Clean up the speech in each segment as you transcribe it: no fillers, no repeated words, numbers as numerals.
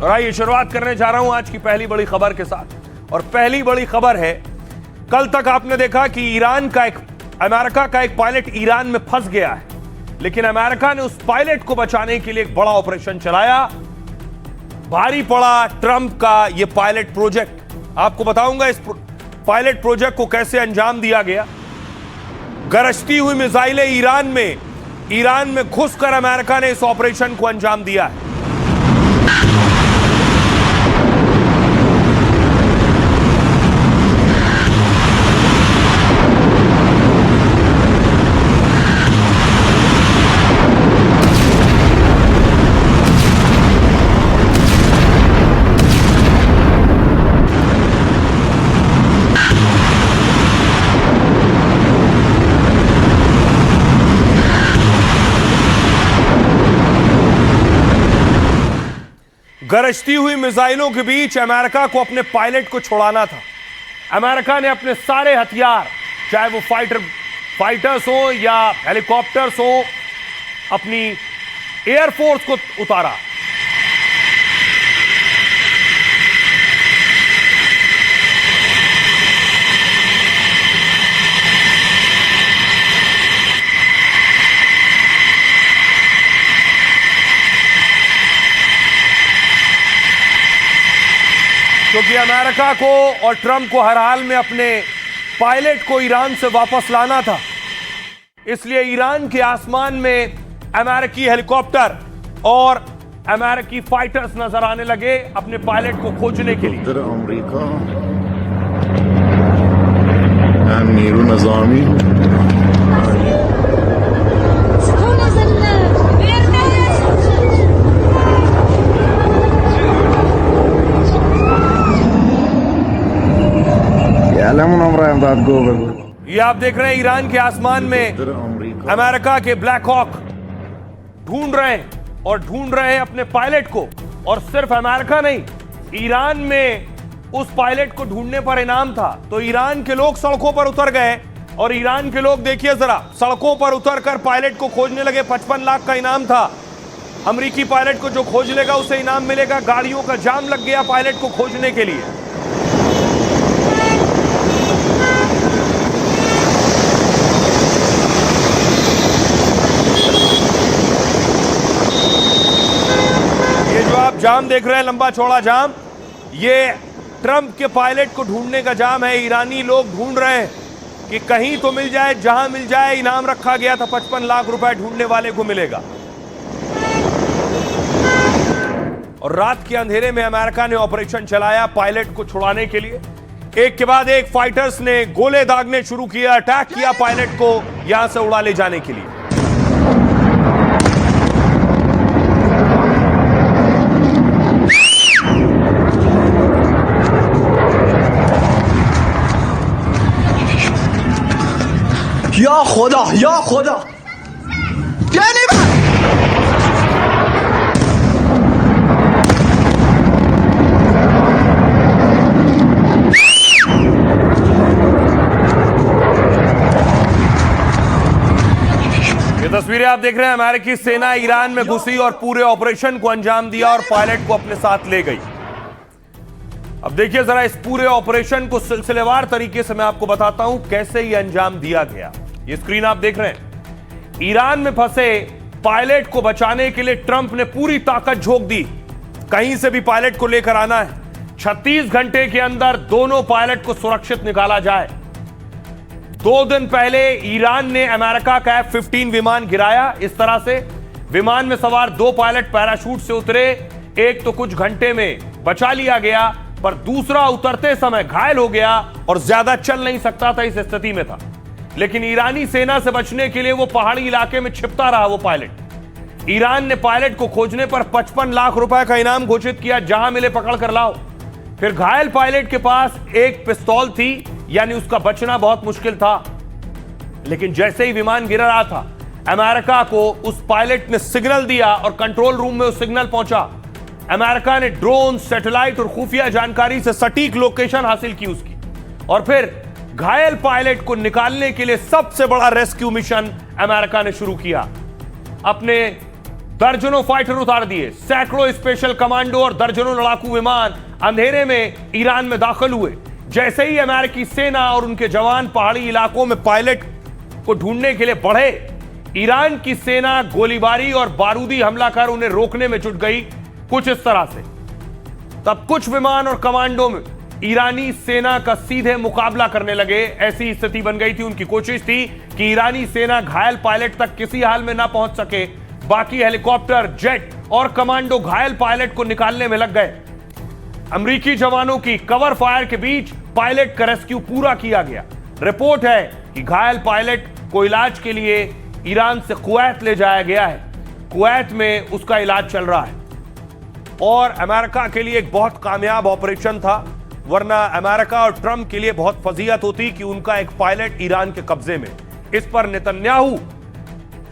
और आइए शुरुआत करने जा रहा हूं आज की पहली बड़ी खबर के साथ। और पहली बड़ी खबर है, कल तक आपने देखा कि अमेरिका का एक पायलट ईरान में फंस गया है, लेकिन अमेरिका ने उस पायलट को बचाने के लिए एक बड़ा ऑपरेशन चलाया। भारी पड़ा ट्रंप का यह पायलट प्रोजेक्ट। आपको बताऊंगा इस पायलट प्रोजेक्ट को कैसे अंजाम दिया गया। गरजती हुई मिसाइलें ईरान में घुसकर अमेरिका ने इस ऑपरेशन को अंजाम दिया है। गरजती हुई मिसाइलों के बीच अमेरिका को अपने पायलट को छुड़ाना था। अमेरिका ने अपने सारे हथियार, चाहे वो फाइटर्स हो या हेलीकॉप्टर्स हो, अपनी एयरफोर्स को उतारा। क्योंकि अमेरिका को और ट्रंप को हर हाल में अपने पायलट को ईरान से वापस लाना था, इसलिए ईरान के आसमान में अमेरिकी हेलीकॉप्टर और अमेरिकी फाइटर्स नजर आने लगे अपने पायलट को खोजने के लिए। अमेरिका नीरू नज़ामी ये आप देख रहे हैं ईरान के आसमान में अमेरिका के ब्लैक हॉक ढूंढ रहे हैं अपने पायलट को। और सिर्फ अमेरिका नहीं, ईरान में उस पायलट को ढूंढने पर इनाम था, तो ईरान के लोग सड़कों पर उतर गए। और ईरान के लोग देखिए जरा, सड़कों पर उतरकर पायलट को खोजने लगे। 55 लाख का इनाम था। अमेरिकी पायलट को जो खोज लेगा उसे इनाम मिलेगा। गाड़ियों का जाम लग गया पायलट को खोजने के लिए। जाम देख रहे हैं, लंबा चौड़ा जाम, ये ट्रंप के पायलट को ढूंढने का जाम है। ईरानी लोग ढूंढ रहे हैं कि कहीं तो मिल जाए, जहां मिल जाए। इनाम रखा गया था 55 लाख रुपए ढूंढने वाले को मिलेगा। और रात के अंधेरे में अमेरिका ने ऑपरेशन चलाया पायलट को छुड़ाने के लिए। एक के बाद एक फाइटर्स ने गोले दागने शुरू किया, अटैक किया पायलट को यहां से उड़ा ले जाने के लिए। या खुदा कहने में ये तस्वीरें आप देख रहे हैं, अमेरिकी सेना ईरान में घुसी और पूरे ऑपरेशन को अंजाम दिया और पायलट को अपने साथ ले गई। अब देखिए जरा इस पूरे ऑपरेशन को सिलसिलेवार तरीके से मैं आपको बताता हूं कैसे ये अंजाम दिया गया। ये स्क्रीन आप देख रहे हैं। ईरान में फंसे पायलट को बचाने के लिए ट्रंप ने पूरी ताकत झोंक दी। कहीं से भी पायलट को लेकर आना है। 36 घंटे के अंदर दोनों पायलट को सुरक्षित निकाला जाए। 2 दिन पहले ईरान ने अमेरिका का F-15 विमान गिराया। इस तरह से विमान में सवार 2 पायलट पैराशूट से उतरे। एक तो कुछ घंटे में बचा लिया गया, पर दूसरा उतरते समय घायल हो गया और ज्यादा चल नहीं सकता था, इस स्थिति में था। लेकिन ईरानी सेना से बचने के लिए वो पहाड़ी इलाके में छिपता रहा वो पायलट। ईरान ने पायलट को खोजने पर 55 लाख रुपए का इनाम घोषित किया, जहां मिले पकड़ कर लाओ। फिर घायल पायलट के पास एक पिस्तौल थी, यानी उसका बचना बहुत मुश्किल था। लेकिन जैसे ही विमान गिर रहा था, अमेरिका को उस पायलट ने सिग्नल दिया और कंट्रोल रूम में वो सिग्नल पहुंचा। अमेरिका ने ड्रोन, सैटेलाइट और खुफिया जानकारी से सटीक लोकेशन हासिल की उसकी, और फिर घायल पायलट को निकालने के लिए सबसे बड़ा रेस्क्यू मिशन अमेरिका ने शुरू किया। अपने दर्जनों फाइटर उतार दिए, सैकड़ों स्पेशल कमांडो और दर्जनों लड़ाकू विमान अंधेरे में ईरान में दाखिल हुए। जैसे ही अमेरिकी सेना और उनके जवान पहाड़ी इलाकों में पायलट को ढूंढने के लिए बढ़े, ईरान की सेना गोलीबारी और बारूदी हमला कर उन्हें रोकने में जुट गई, कुछ इस तरह से। तब कुछ विमान और कमांडो में ईरानी सेना का सीधे मुकाबला करने लगे। ऐसी स्थिति बन गई थी। उनकी कोशिश थी कि ईरानी सेना घायल पायलट तक किसी हाल में ना पहुंच सके। बाकी हेलीकॉप्टर, जेट और कमांडो घायल पायलट को निकालने में लग गए। अमेरिकी जवानों की कवर फायर के बीच पायलट का रेस्क्यू पूरा किया गया। रिपोर्ट है कि घायल पायलट को इलाज के लिए ईरान से कुवैत ले जाया गया है। कुवैत में उसका इलाज चल रहा है और अमेरिका के लिए एक बहुत कामयाब ऑपरेशन था, वरना अमेरिका और ट्रंप के लिए बहुत फजीहत होती कि उनका एक पायलट ईरान के कब्जे में। इस पर नेतन्याहू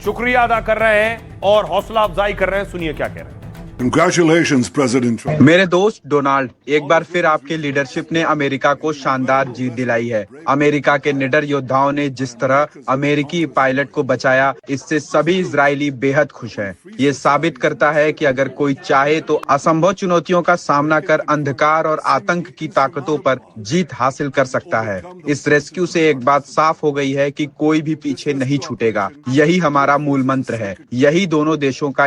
शुक्रिया अदा कर रहे हैं और हौसला अफजाई कर रहे हैं। सुनिए क्या कह रहे हैं। Congratulations, President Trump. मेरे दोस्त डोनाल्ड, एक बार फिर आपके लीडरशिप ने अमेरिका को शानदार जीत दिलाई है। अमेरिका के निडर योद्धाओं ने जिस तरह अमेरिकी पायलट को बचाया, इससे सभी इजरायली बेहद खुश हैं। ये साबित करता है कि अगर कोई चाहे तो असंभव चुनौतियों का सामना कर अंधकार और आतंक की ताकतों पर जीत हासिल कर सकता है। इस रेस्क्यू से एक बात साफ हो गई है कि कोई भी पीछे नहीं छूटेगा। यही हमारा मूल मंत्र है। यही दोनों देशों का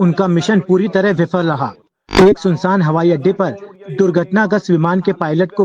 उनका मिशन पूरी तरह विफल रहा। एक सुनसान हवाई अड्डे पर दुर्घटनाग्रस्त विमान के पायलट को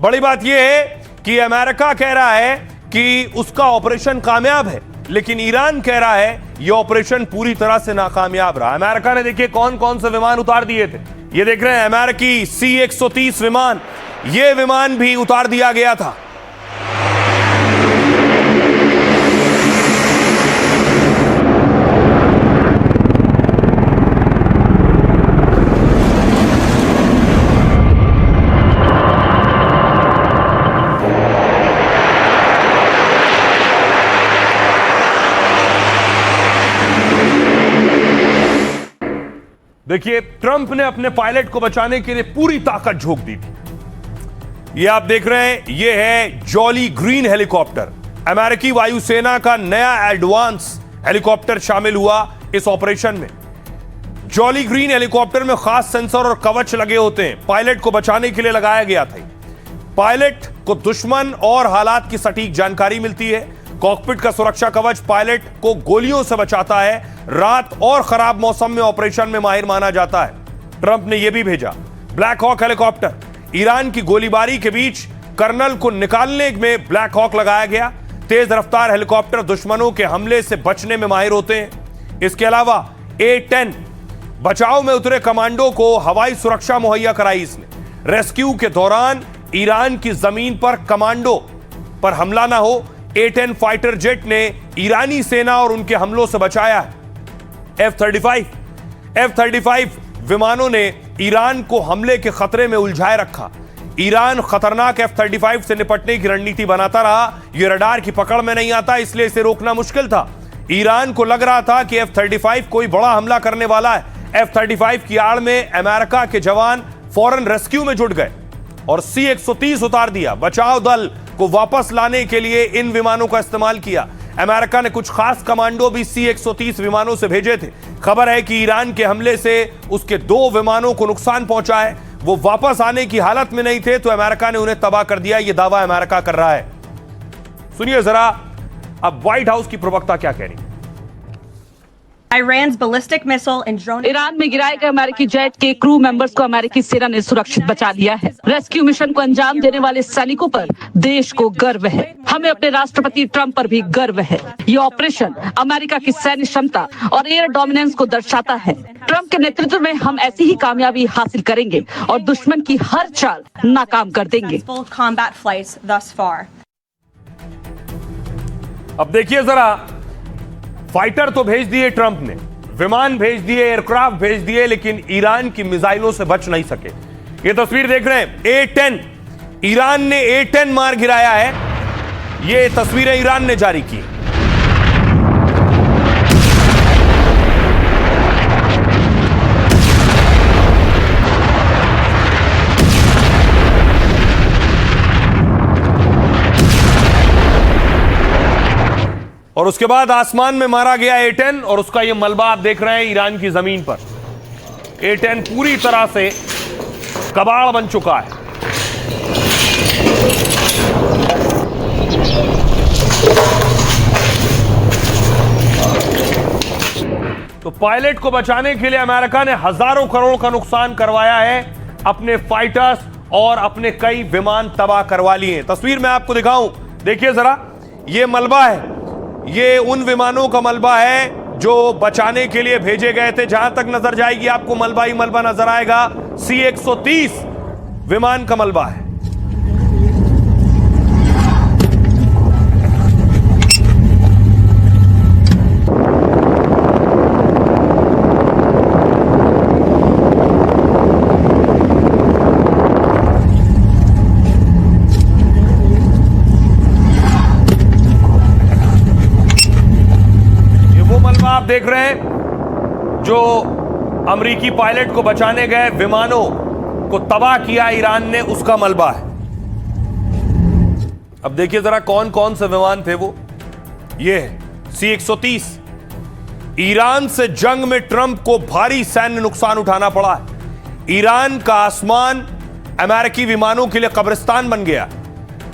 बड़ी बात यह है कि अमेरिका कह रहा है कि उसका ऑपरेशन कामयाब है, लेकिन ईरान कह रहा है यह ऑपरेशन पूरी तरह से नाकामयाब रहा। अमेरिका ने देखिए कौन कौन से विमान उतार दिए थे। ये देख रहे हैं अमेरिकी C-130 विमान, यह विमान भी उतार दिया गया था। देखिए ट्रंप ने अपने पायलट को बचाने के लिए पूरी ताकत झोंक दी थी। ये आप देख रहे हैं, ये है जॉली ग्रीन हेलीकॉप्टर। अमेरिकी वायुसेना का नया एडवांस हेलीकॉप्टर शामिल हुआ इस ऑपरेशन में। जॉली ग्रीन हेलीकॉप्टर में खास सेंसर और कवच लगे होते हैं। पायलट को बचाने के लिए लगाया गया था। पायलट को दुश्मन और हालात की सटीक जानकारी मिलती है। कॉकपिट का सुरक्षा कवच पायलट को गोलियों से बचाता है। रात और खराब मौसम में ऑपरेशन में माहिर माना जाता है। ट्रंप ने यह भी भेजा ब्लैक हॉक हेलीकॉप्टर। ईरान की गोलीबारी के बीच कर्नल को निकालने में ब्लैक हॉक लगाया गया। तेज रफ्तार हेलीकॉप्टर दुश्मनों के हमले से बचने में माहिर होते हैं। इसके अलावा A-10 बचाव में उतरे कमांडो को हवाई सुरक्षा मुहैया कराई इसने। रेस्क्यू के दौरान ईरान की जमीन पर कमांडो पर हमला ना हो, A-10 फाइटर जेट ने ईरानी सेना और उनके हमलों से बचाया है। F-35 विमानों ने ईरान को हमले के खतरे में उलझाए रखा। ईरान खतरनाक F-35 से निपटने की रणनीति बनाता रहा। यह रडार की पकड़ में नहीं आता, इसलिए इसे रोकना मुश्किल था। ईरान को लग रहा था कि F-35 कोई बड़ा हमला करने वाला है। F-35 की आड़ में अमेरिका के जवान फौरन रेस्क्यू में जुट गए और C-130 उतार दिया। बचाव दल को वापस लाने के लिए इन विमानों का इस्तेमाल किया। अमेरिका ने कुछ खास कमांडो भी C-130 विमानों से भेजे थे। खबर है कि ईरान के हमले से उसके 2 विमानों को नुकसान पहुंचा है। वो वापस आने की हालत में नहीं थे, तो अमेरिका ने उन्हें तबाह कर दिया। यह दावा अमेरिका कर रहा है। सुनिए जरा अब व्हाइट हाउस की प्रवक्ता क्या कह रही है। Iran's ballistic missile and drone. Iran में गिराए गए अमेरिकी जेट के क्रू मेंबर्स को अमेरिकी सेना ने सुरक्षित बचा लिया है। रेस्क्यू मिशन को अंजाम देने वाले सैनिकों पर देश को गर्व है। हमें अपने राष्ट्रपति ट्रंप पर भी गर्व है। ये ऑपरेशन अमेरिका की सैन्य क्षमता और एयर डोमिनेंस को दर्शाता है। ट्रंप के नेतृत्व में हम ऐसी ही कामयाबी हासिल करेंगे और दुश्मन की हर चाल नाकाम कर देंगे। Combat flights thus far. अब देखिए जरा, फाइटर तो भेज दिए ट्रंप ने, विमान भेज दिए, एयरक्राफ्ट भेज दिए, लेकिन ईरान की मिसाइलों से बच नहीं सके। ये तस्वीर देख रहे हैं A-10, ईरान ने A-10 मार गिराया है। ये तस्वीरें ईरान ने जारी की। और उसके बाद आसमान में मारा गया A-10 और उसका यह मलबा आप देख रहे हैं ईरान की जमीन पर। A-10 पूरी तरह से कबाड़ बन चुका है। तो पायलट को बचाने के लिए अमेरिका ने हजारों करोड़ का नुकसान करवाया है, अपने फाइटर्स और अपने कई विमान तबाह करवा लिए। तस्वीर में आपको दिखाऊं, देखिए जरा, यह मलबा है, ये उन विमानों का मलबा है जो बचाने के लिए भेजे गए थे। जहां तक नजर जाएगी आपको मलबा ही मलबा नजर आएगा। C-130 विमान का मलबा है। आप देख रहे हैं जो अमेरिकी पायलट को बचाने गए विमानों को तबाह किया ईरान ने, उसका मलबा है। अब देखिए जरा कौन कौन से विमान थे वो। ये है C-130। ईरान से जंग में ट्रंप को भारी सैन्य नुकसान उठाना पड़ा है। ईरान का आसमान अमेरिकी विमानों के लिए कब्रिस्तान बन गया।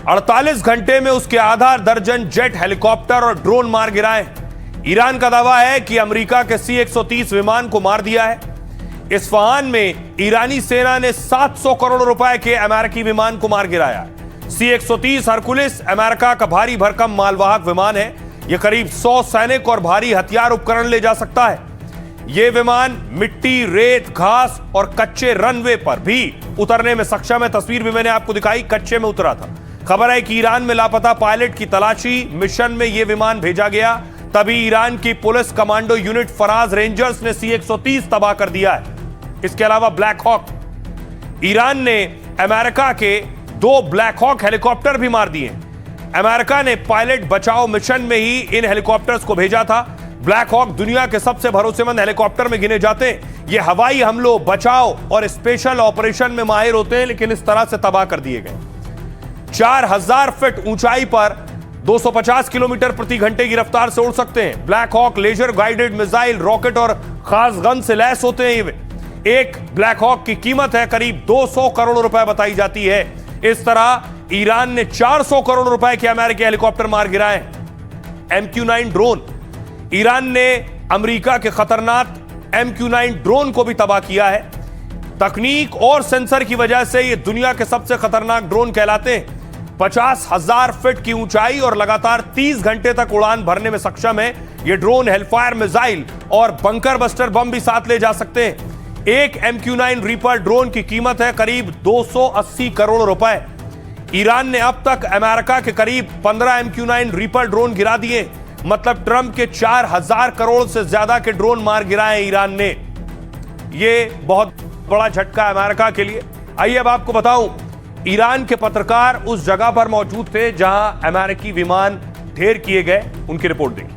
48 घंटे में उसके आधा दर्जन जेट, हेलीकॉप्टर और ड्रोन मार गिराए। ईरान का दावा है कि अमेरिका के C-130 विमान को मार दिया है। इस्फहान में ईरानी सेना ने 700 करोड़ रुपए के अमेरिकी विमान को मार गिराया। C-130 हरकुलिस अमेरिका का भारी भरकम मालवाहक विमान है। यह करीब 100 सैनिक और भारी हथियार उपकरण ले जा सकता है। यह विमान मिट्टी, रेत, घास और कच्चे रनवे पर भी उतरने में सक्षम है। तस्वीर भी मैंने आपको दिखाई, कच्चे में उतरा था। खबर है कि ईरान में लापता पायलट की तलाशी मिशन में यह विमान भेजा गया, तभी ईरान की police commando unit Faraj rangers ने C-130 तबाह कर दिया है। इसके अलावा ब्लैक हॉक, ईरान ने अमेरिका के 2 ब्लैक हॉक हेलीकॉप्टर भी मार दिए। अमेरिका ने पायलट बचाओ मिशन में ही इन हेलीकॉप्टर्स को भेजा था। ब्लैक हॉक दुनिया के सबसे भरोसेमंद हेलीकॉप्टर में गिने जाते हैं। ये हवाई हमलों, बचाव और स्पेशल ऑपरेशन में माहिर होते हैं, लेकिन इस तरह से तबाह कर दिए गए। 4000 फीट ऊंचाई पर 250 किलोमीटर प्रति घंटे की रफ्तार से उड़ सकते हैं। Black hawk laser guided missile, rocket और खास गन से लैस होते हैं। एक ब्लैक हॉक की कीमत है करीब 200 करोड़ रुपए बताई जाती है। इस तरह ईरान ने 400 करोड़ रुपए के अमेरिकी हेलीकॉप्टर मार गिराए। MQ-9 ड्रोन, ईरान ने अमेरिका के खतरनाक MQ-9 ड्रोन को भी तबाह किया है। तकनीक और सेंसर की वजह से ये दुनिया के सबसे खतरनाक ड्रोन कहलाते हैं। 50,000 फीट की ऊंचाई और लगातार 30 घंटे तक उड़ान भरने में सक्षम है। ये ड्रोन हेलफायर मिसाइल और बंकर बस्टर बम भी साथ ले जा सकते हैं। एक MQ-9 रीपर ड्रोन की कीमत है करीब 280 करोड़ रुपए। ईरान ने अब तक अमेरिका के करीब 15 MQ-9 रीपर ड्रोन गिरा दिए। मतलब ट्रंप के 4000 करोड़ से ज्यादा के ड्रोन मार गिराए ईरान ने। यह बहुत बड़ा झटका अमेरिका के लिए। आइए अब आपको बताऊं, ईरान के पत्रकार उस जगह पर मौजूद थे जहां अमेरिकी विमान ढेर किए गए। उनकी रिपोर्ट देखिए।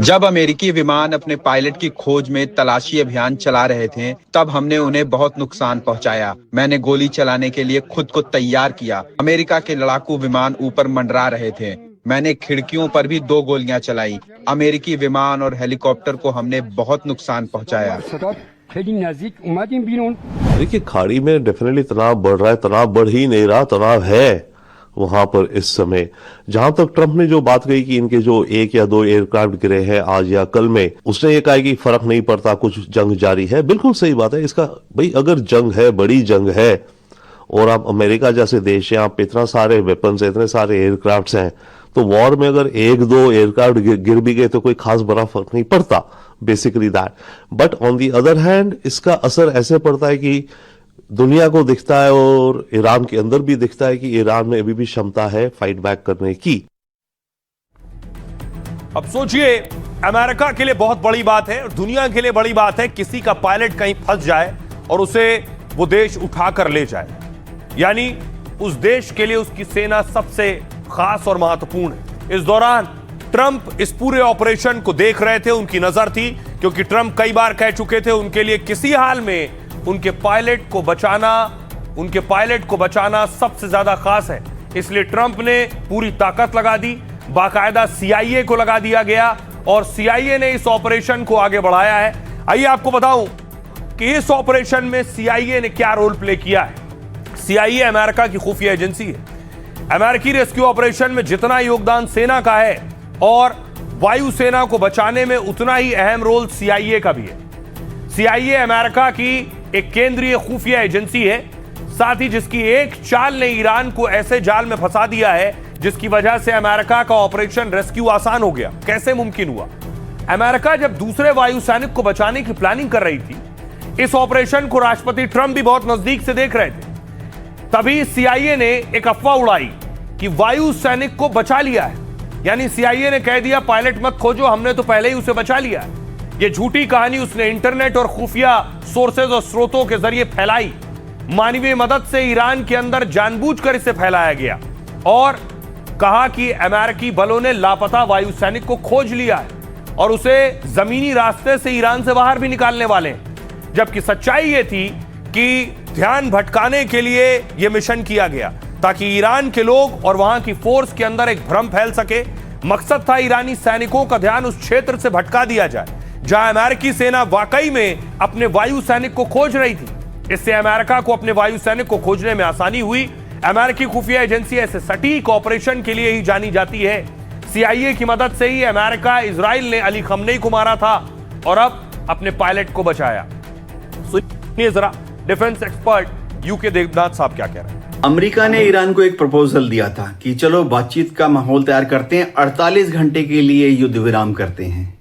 जब अमेरिकी विमान अपने पायलट की खोज में तलाशी अभियान चला रहे थे, तब हमने उन्हें बहुत नुकसान पहुंचाया। मैंने गोली चलाने के लिए खुद को तैयार किया। अमेरिका के लड़ाकू विमान ऊपर मंडरा रहे थे। मैंने खिड़कियों पर भी 2 गोलियां चलाई। अमेरिकी विमान और हेलीकॉप्टर को हमने बहुत नुकसान पहुंचाया। देखिए, खाड़ी में डेफिनेटली तनाव बढ़ रहा है। तनाव बढ़ ही नहीं रहा, तनाव है वहां पर इस समय। जहां तक ट्रंप ने जो बात कही कि इनके जो 1 या 2 एयरक्राफ्ट गिरे हैं आज या कल में, उसने ये कहा कि फर्क नहीं पड़ता, कुछ जंग जारी है। बिल्कुल सही बात है। इसका भाई अगर जंग है, बड़ी जंग है, और आप अमेरिका जैसे देश है, आप इतना सारे वेपन्स है, इतने सारे एयरक्राफ्ट हैं, तो वॉर में अगर 1-2 एयरक्राफ्ट गिर भी गए तो कोई खास बड़ा फर्क नहीं पड़ता, basically that. But on the other hand इसका असर ऐसे पड़ता है कि दुनिया को दिखता है और ईरान के अंदर भी दिखता है कि ईरान में अभी भी क्षमता है फाइट बैक करने की। अब सोचिए, अमेरिका के लिए बहुत बड़ी बात है और दुनिया के लिए बड़ी बात है किसी का पायलट कहीं फंस जाए और उसे वो देश उठाकर ले जाए। यानी उस देश के लिए उसकी सेना सबसे खास और महत्वपूर्ण है। इस दौरान ट्रंप इस पूरे ऑपरेशन को देख रहे थे, उनकी नजर थी, क्योंकि ट्रंप कई बार कह चुके थे उनके लिए किसी हाल में उनके पायलट को बचाना सबसे ज्यादा खास है। इसलिए ट्रंप ने पूरी ताकत लगा दी, बाकायदा CIA को लगा दिया गया और CIA ने इस ऑपरेशन को आगे बढ़ाया है। आइए आपको बताऊं कि इस ऑपरेशन में CIA ने क्या रोल प्ले किया है। CIA अमेरिका की खुफिया एजेंसी है। अमेरिकी रेस्क्यू ऑपरेशन में जितना योगदान सेना का है और वायुसेना को बचाने में उतना ही अहम रोल CIA का भी है। CIA अमेरिका की एक केंद्रीय खुफिया एजेंसी है, साथ ही जिसकी एक चाल ने ईरान को ऐसे जाल में फंसा दिया है जिसकी वजह से अमेरिका का ऑपरेशन रेस्क्यू आसान हो गया। कैसे मुमकिन हुआ? अमेरिका जब दूसरे वायु सैनिक को बचाने की प्लानिंग कर रही थी, इस ऑपरेशन को राष्ट्रपति ट्रंप भी बहुत नजदीक से देख रहे थे, तभी CIA ने एक अफवाह उड़ाई कि वायु सैनिक को बचा लिया है। यानी CIA ने कह दिया पायलट मत खोजो, हमने तो पहले ही उसे बचा लिया है। यह झूठी कहानी उसने इंटरनेट और खुफिया सोर्सेज और स्रोतों के जरिए फैलाई। मानवीय मदद से ईरान के अंदर जानबूझकर इसे फैलाया गया और कहा कि अमेरिकी बलों ने लापता वायु सैनिक को खोज लिया है और उसे जमीनी रास्ते से ईरान से बाहर भी निकालने वाले हैं। जबकि सच्चाई यह थी कि ध्यान भटकाने के लिए यह मिशन किया गया ताकि ईरान के लोग और वहां की फोर्स के अंदर एक भ्रम फैल सके। मकसद था ईरानी सैनिकों का ध्यान उस क्षेत्र से भटका दिया जाए जहां अमेरिकी सेना वाकई में अपने वायु सैनिक को खोज रही थी। इससे अमेरिका को अपने वायु सैनिक को खोजने में आसानी हुई। अमेरिकी खुफिया एजेंसी ऐसे सटीक ऑपरेशन के लिए ही जानी जाती है। CIA की मदद से ही अमेरिका इजराइल ने अली खमनेई को मारा था और अब अपने पायलट को बचाया। सुनिए जरा डिफेंस एक्सपर्ट यूके देवनाथ साहब क्या कह रहे हैं। अमेरिका ने ईरान को एक प्रपोजल दिया था कि चलो बातचीत का माहौल तैयार करते हैं, 48 घंटे के लिए युद्ध विराम करते हैं।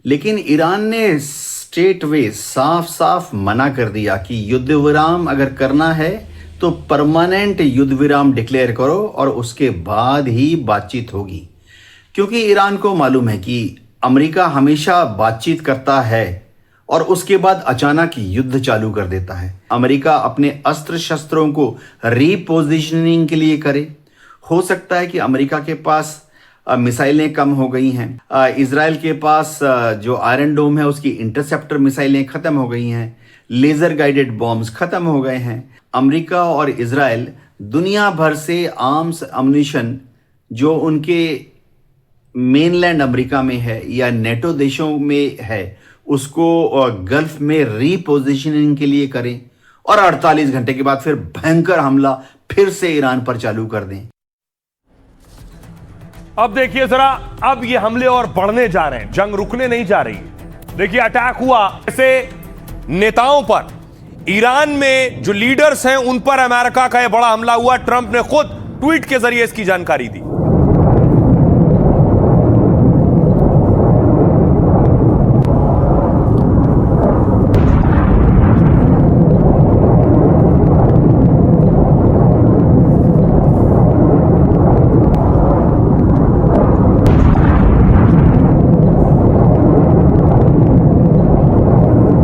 लेकिन ईरान ने स्ट्रेट वे साफ साफ मना कर दिया कि युद्ध विराम अगर करना है तो परमानेंट युद्ध विराम डिक्लेयर करो और उसके बाद ही बातचीत होगी। क्योंकि ईरान को मालूम है कि अमेरिका हमेशा बातचीत करता है और उसके बाद अचानक युद्ध चालू कर देता है। अमेरिका अपने अस्त्र शस्त्रों को रीपोजिशनिंग के लिए करे। हो सकता है कि अमेरिका के पास मिसाइलें कम हो गई हैं, इजराइल के पास जो आयरन डोम है उसकी इंटरसेप्टर मिसाइलें खत्म हो गई हैं, लेजर गाइडेड बॉम्ब्स खत्म हो गए हैं। अमेरिका और इजराइल दुनिया भर से आर्म्स अम्यूनिशन जो उनके मेनलैंड अमेरिका में है या नेटो देशों में है उसको गल्फ में रीपोजिशनिंग के लिए करें और 48 घंटे के बाद फिर भयंकर हमला फिर से ईरान पर चालू कर दें। अब देखिए जरा, अब ये हमले और बढ़ने जा रहे हैं, जंग रुकने नहीं जा रही है। देखिए अटैक हुआ ऐसे नेताओं पर, ईरान में जो लीडर्स हैं उन पर अमेरिका का यह बड़ा हमला हुआ। ट्रंप ने खुद ट्वीट के जरिए इसकी जानकारी दी।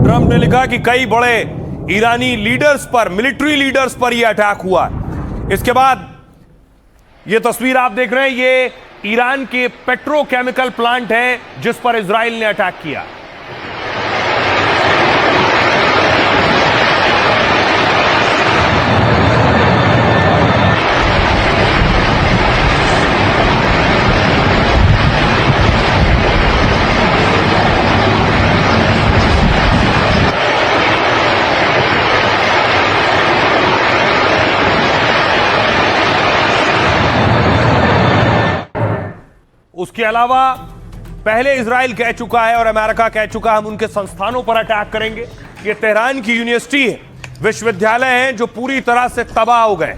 ट्रंप ने लिखा कि कई बड़े ईरानी लीडर्स पर, मिलिट्री लीडर्स पर यह अटैक हुआ। इसके बाद यह तस्वीर आप देख रहे हैं, ये ईरान के पेट्रोकेमिकल प्लांट है जिस पर इजराइल ने अटैक किया। उसके अलावा पहले इजराइल कह चुका है और अमेरिका कह चुका है हम उनके संस्थानों पर अटैक करेंगे। ये तेहरान की यूनिवर्सिटी है, विश्वविद्यालय हैं जो पूरी तरह से तबाह हो गए।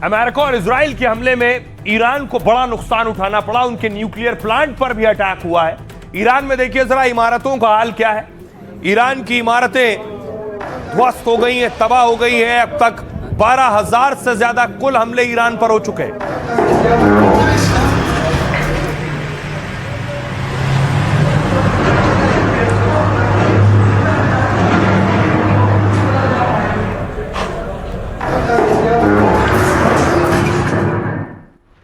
अमेरिका और इजराइल के हमले में ईरान को बड़ा नुकसान उठाना पड़ा। उनके न्यूक्लियर प्लांट पर भी अटैक हुआ है। ईरान में देखिए जरा इमारतों का हाल क्या है। ईरान की इमारतें ध्वस्त हो गई हैं, तबाह हो गई हैं। अब तक 12,000 से ज्यादा कुल हमले ईरान पर हो चुके हैं।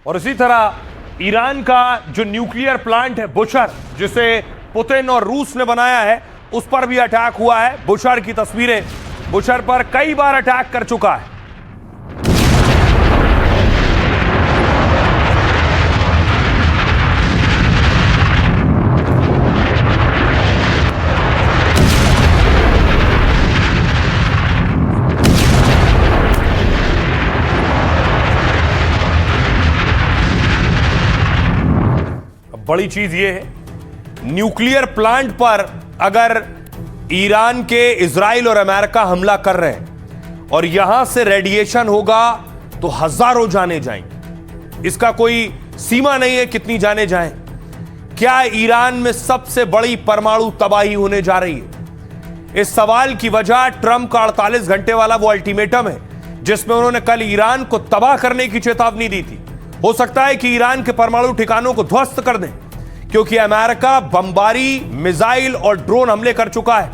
और इसी तरह ईरान का जो न्यूक्लियर प्लांट है बुशर, जिसे पुतिन और रूस ने बनाया है, उस पर भी अटैक हुआ है। बुशर की तस्वीरें, बुशर पर कई बार अटैक कर चुका है। बड़ी चीज यह है, न्यूक्लियर प्लांट पर अगर ईरान के इजराइल और अमेरिका हमला कर रहे हैं और यहां से रेडिएशन होगा तो हजारों जाने जाएंगी। इसका कोई सीमा नहीं है कितनी जाने जाएं। क्या ईरान में सबसे बड़ी परमाणु तबाही होने जा रही है? इस सवाल की वजह ट्रंप का 48 घंटे वाला वो अल्टीमेटम है जिसमें उन्होंने कल ईरान को तबाह करने की चेतावनी दी थी। हो सकता है कि ईरान के परमाणु ठिकानों को ध्वस्त कर दें, क्योंकि अमेरिका बमबारी, मिसाइल और ड्रोन हमले कर चुका है,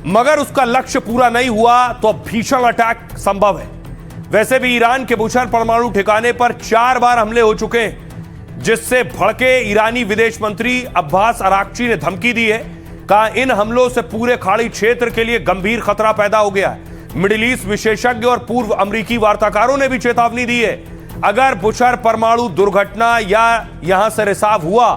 मगर उसका लक्ष्य पूरा नहीं हुआ तो अब भीषण अटैक संभव है। वैसे भी ईरान के बुशर परमाणु ठिकाने पर 4 बार हमले हो चुके हैं, जिससे भड़के ईरानी विदेश मंत्री अब्बास अराक्ची ने धमकी दी है। कहा इन हमलों से पूरे खाड़ी क्षेत्र के लिए गंभीर खतरा पैदा हो गया है। मिडिल ईस्ट विशेषज्ञ और पूर्व अमेरिकी वार्ताकारों ने भी चेतावनी दी है, अगर बुशर परमाणु दुर्घटना या यहां से रिसाव हुआ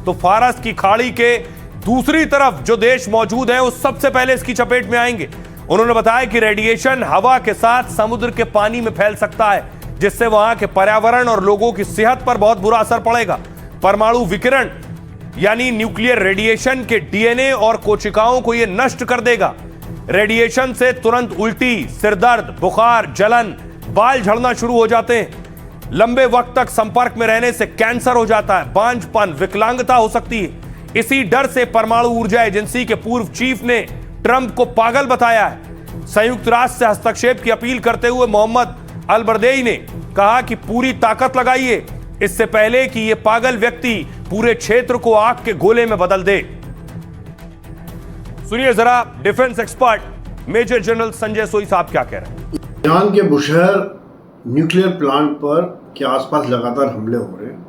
तो फारस की खाड़ी के दूसरी तरफ जो देश मौजूद हैं वो सबसे पहले इसकी चपेट में आएंगे। उन्होंने बताया कि रेडिएशन हवा के साथ समुद्र के पानी में फैल सकता है, जिससे वहां के पर्यावरण और लोगों की सेहत पर बहुत बुरा असर पड़ेगा। परमाणु विकिरण यानी न्यूक्लियर रेडिएशन के डीएनए और कोशिकाओं को यह नष्ट कर देगा। रेडिएशन से तुरंत उल्टी, सिरदर्द, बुखार, जलन, बाल झड़ना शुरू हो जाते हैं। लंबे वक्त तक संपर्क में रहने से कैंसर हो जाता है, बांझपन, विकलांगता हो सकती है। इसी डर से परमाणु ऊर्जा एजेंसी के पूर्व चीफ ने ट्रंप को पागल बताया है। संयुक्त राष्ट्र से हस्तक्षेप की अपील करते हुए मोहम्मद अल बरदेई ने कहा कि पूरी ताकत लगाइए, इससे पहले कि यह पागल व्यक्ति पूरे क्षेत्र को आग के गोले में बदल दे। सुनिए जरा defence expert major general Sanjay Soi साहब क्या कह रहे हैं। ईरान के बुशहर न्यूक्लियर प्लांट पर के आसपास लगातार हमले हो रहे हैं,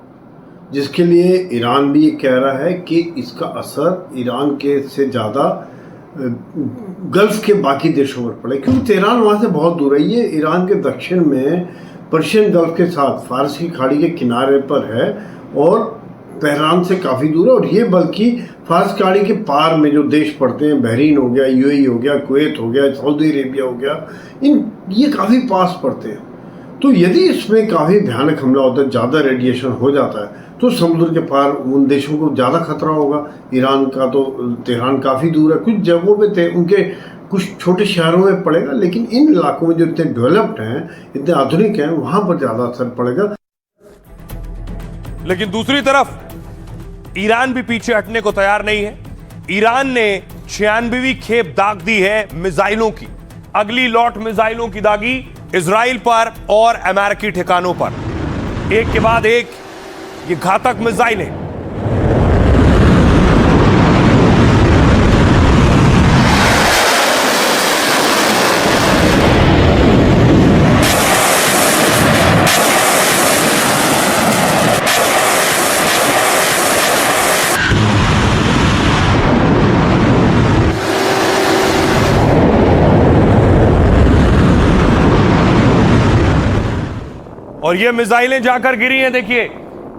जिसके लिए ईरान भी ये कह रहा है कि इसका असर ईरान के से ज़्यादा गल्फ के बाकी देशों पर पड़े, क्योंकि तेहरान वहाँ से बहुत दूर है। ये ईरान के दक्षिण में पर्शियन गल्फ के साथ फारस की खाड़ी के किनारे पर है और तेहरान से काफ़ी दूर है। और ये बल्कि फारस खाड़ी के पार में जो देश पड़ते हैं, बहरीन हो गया, यूएई हो गया, कुवैत हो गया, सऊदी अरेबिया हो गया, ये काफ़ी पास पड़ते हैं। तो यदि इसमें काफ़ी भयानक हमला होता है, ज़्यादा रेडिएशन हो जाता है, तो समुद्र के पार उन देशों को ज़्यादा खतरा होगा। ईरान का तो तेहरान काफ़ी दूर है, कुछ जगहों पे उनके कुछ छोटे शहरों में पड़ेगा, लेकिन इन इलाकों में जो इतने डेवलप्ड हैं, इतने आधुनिक हैं, वहाँ पर ज़्यादा असर पड़ेगा। लेकिन दूसरी तरफ ईरान भी पीछे हटने को तैयार नहीं है। ईरान ने 96वीं खेप दाग दी है मिसाइलों की। अगली लॉट मिसाइलों की दागी इजराइल पर और अमेरिकी ठिकानों पर, एक के बाद एक ये घातक मिसाइलें। और ये मिसाइलें जाकर गिरी हैं। देखिए,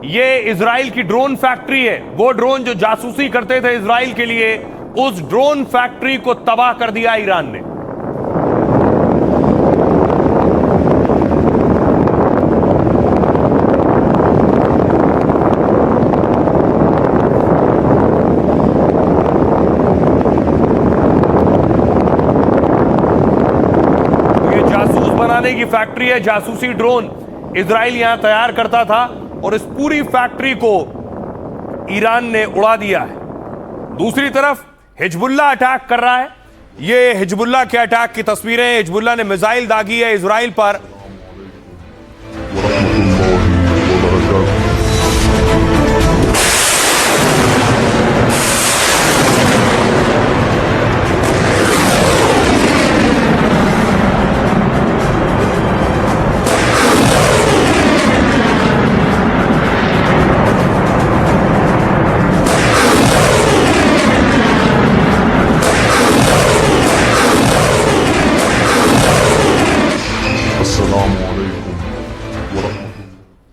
ये इजराइल की ड्रोन फैक्ट्री है। वो ड्रोन जो जासूसी करते थे इजराइल के लिए, उस ड्रोन फैक्ट्री को तबाह कर दिया ईरान ने। तो ये जासूस बनाने की फैक्ट्री है। जासूसी ड्रोन इजराइल यहां तैयार करता था और इस पूरी फैक्ट्री को ईरान ने उड़ा दिया है। दूसरी तरफ हिजबुल्लाह अटैक कर रहा है। ये हिजबुल्लाह के अटैक की तस्वीरें। हिजबुल्लाह ने मिसाइल दागी है इजराइल पर।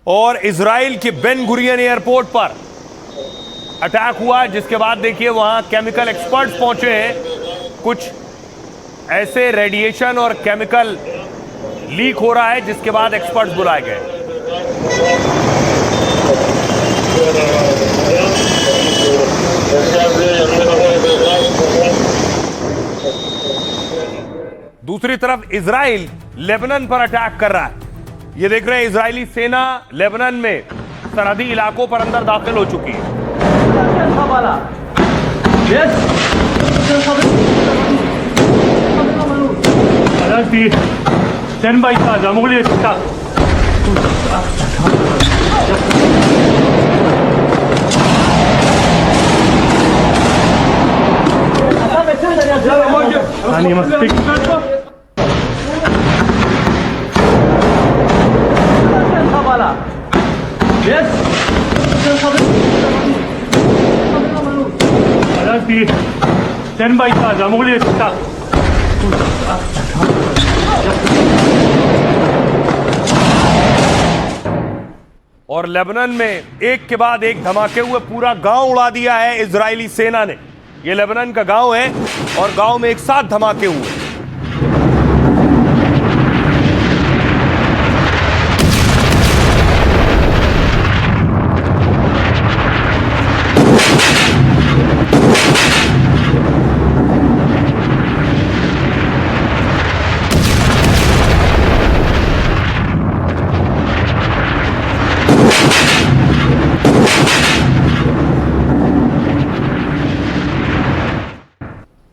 और इजराइल के बेन गुरियन एयरपोर्ट पर अटैक हुआ, जिसके बाद देखिए वहां केमिकल एक्सपर्ट्स पहुंचे हैं। कुछ ऐसे रेडिएशन और केमिकल लीक हो रहा है, जिसके बाद एक्सपर्ट्स बुलाए गए। दूसरी तरफ इजराइल लेबनान पर अटैक कर रहा है। ये देख रहे हैं इजरायली सेना लेबनान में सरहदी इलाकों पर अंदर दाखिल हो चुकी है। और लेबनान में एक के बाद एक धमाके हुए, पूरा गांव उड़ा दिया है इजरायली सेना ने। ये लेबनान का गांव है और गांव में एक साथ धमाके हुए।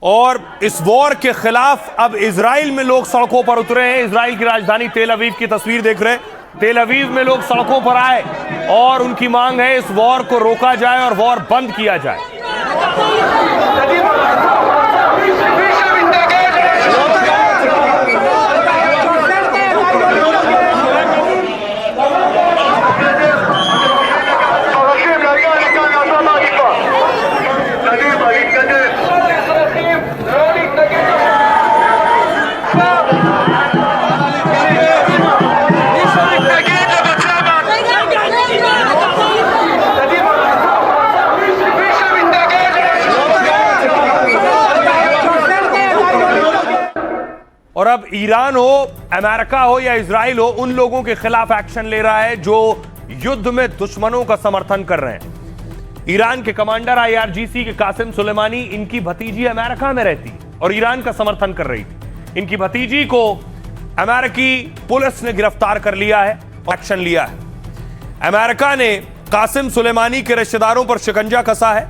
और इस वॉर के खिलाफ अब इजराइल में लोग सड़कों पर उतरे हैं। इजराइल की राजधानी तेल अवीव की तस्वीर देख रहे हैं। तेल अवीव में लोग सड़कों पर आए और उनकी मांग है इस वॉर को रोका जाए और वॉर बंद किया जाए। और अब ईरान हो, अमेरिका हो या इजराइल हो, उन लोगों के खिलाफ एक्शन ले रहा है जो युद्ध में दुश्मनों का समर्थन कर रहे हैं। ईरान के कमांडर IRGC के कासिम सुलेमानी, इनकी भतीजी अमेरिका में रहती और ईरान का समर्थन कर रही थी। इनकी भतीजी को अमेरिकी पुलिस ने गिरफ्तार कर लिया है और एक्शन लिया है। अमेरिका ने कासिम सुलेमानी के रिश्तेदारों पर शिकंजा कसा है।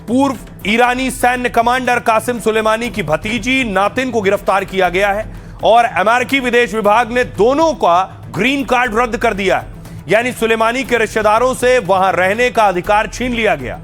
पूर्व ईरानी सैन्य कमांडर कासिम सुलेमानी की भतीजी नातिन को गिरफ्तार किया गया है और अमेरिकी विदेश विभाग ने दोनों का ग्रीन कार्ड रद्द कर दिया है, यानी सुलेमानी के रिश्तेदारों से वहां रहने का अधिकार छीन लिया गया।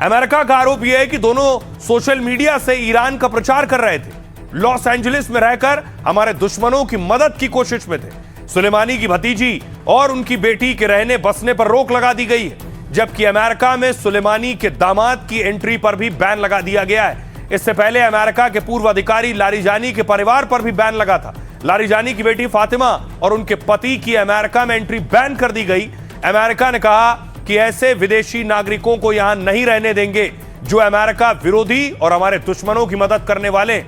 अमेरिका का आरोप यह है कि दोनों सोशल मीडिया से ईरान का प्रचार कर रहे थे, लॉस एंजलिस में रहकर हमारे दुश्मनों की मदद की कोशिश में थे। सुलेमानी की भतीजी और उनकी बेटी के रहने बसने पर रोक लगा दी गई है, जबकि अमेरिका में सुलेमानी के दामाद की एंट्री पर भी बैन लगा दिया गया है। इससे पहले अमेरिका के पूर्व अधिकारी लारिजानी के परिवार पर भी बैन लगा था। लारिजानी की बेटी फातिमा और उनके पति की अमेरिका में एंट्री बैन कर दी गई। अमेरिका ने कहा कि ऐसे विदेशी नागरिकों को यहां नहीं रहने देंगे जो अमेरिका विरोधी और हमारे दुश्मनों की मदद करने वाले।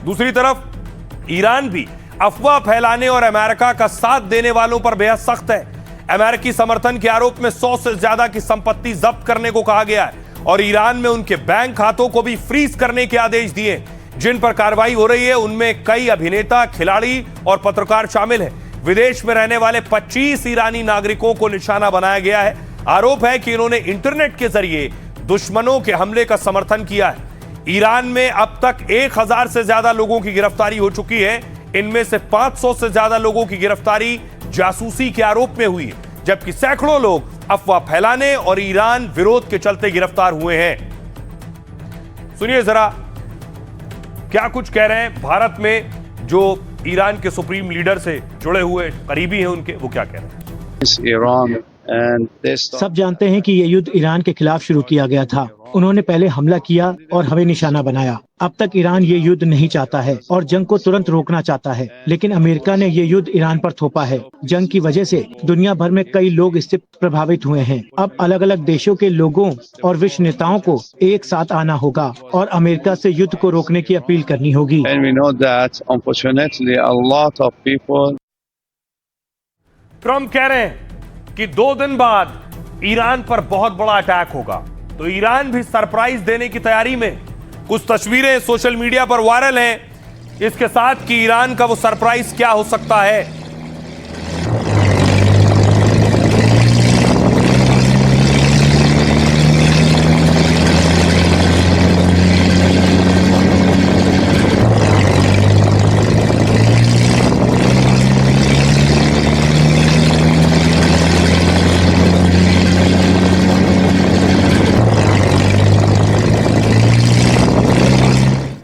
दूसरी तरफ ईरान भी अफवाह फैलाने और अमेरिका का साथ देने वालों पर बेहद सख्त है। अमेरिकी समर्थन के आरोप में 100 से ज्यादा की संपत्ति जब्त करने को कहा गया है और ईरान में उनके बैंक खातों को भी फ्रीज करने के आदेश दिए। जिन पर कार्रवाई हो रही है उनमें कई अभिनेता, खिलाड़ी और पत्रकार शामिल हैं। विदेश में रहने वाले 25 ईरानी नागरिकों को निशाना बनाया गया है। आरोप है कि इन्होंने इंटरनेट के जरिए दुश्मनों के हमले का समर्थन किया है। ईरान में अब तक 1000 से ज्यादा लोगों की गिरफ्तारी हो चुकी है। इनमें से 500 से ज्यादा लोगों की गिरफ्तारी जासूसी के आरोप में हुई है, जबकि सैकड़ों लोग अफवाह फैलाने और ईरान विरोध के चलते गिरफ्तार हुए हैं। सुनिए जरा क्या कुछ कह रहे हैं भारत में जो ईरान के सुप्रीम लीडर से जुड़े हुए करीबी हैं उनके, वो क्या कह रहे हैं। सब जानते हैं कि ये युद्ध ईरान के खिलाफ शुरू किया गया था। उन्होंने पहले हमला किया और हमें निशाना बनाया। अब तक ईरान ये युद्ध नहीं चाहता है और जंग को तुरंत रोकना चाहता है, लेकिन अमेरिका ने ये युद्ध ईरान पर थोपा है। जंग की वजह से दुनिया भर में कई लोग इससे प्रभावित हुए हैं। अब अलग अलग देशों के लोगों और विश्व नेताओं को एक साथ आना होगा और अमेरिका से युद्ध को रोकने की अपील करनी होगी। ट्रम्प कह रहे हैं कि 2 दिन बाद ईरान पर बहुत बड़ा अटैक होगा, तो ईरान भी सरप्राइज देने की तैयारी में। कुछ तस्वीरें सोशल मीडिया पर वायरल हैं इसके साथ कि ईरान का वो सरप्राइज क्या हो सकता है।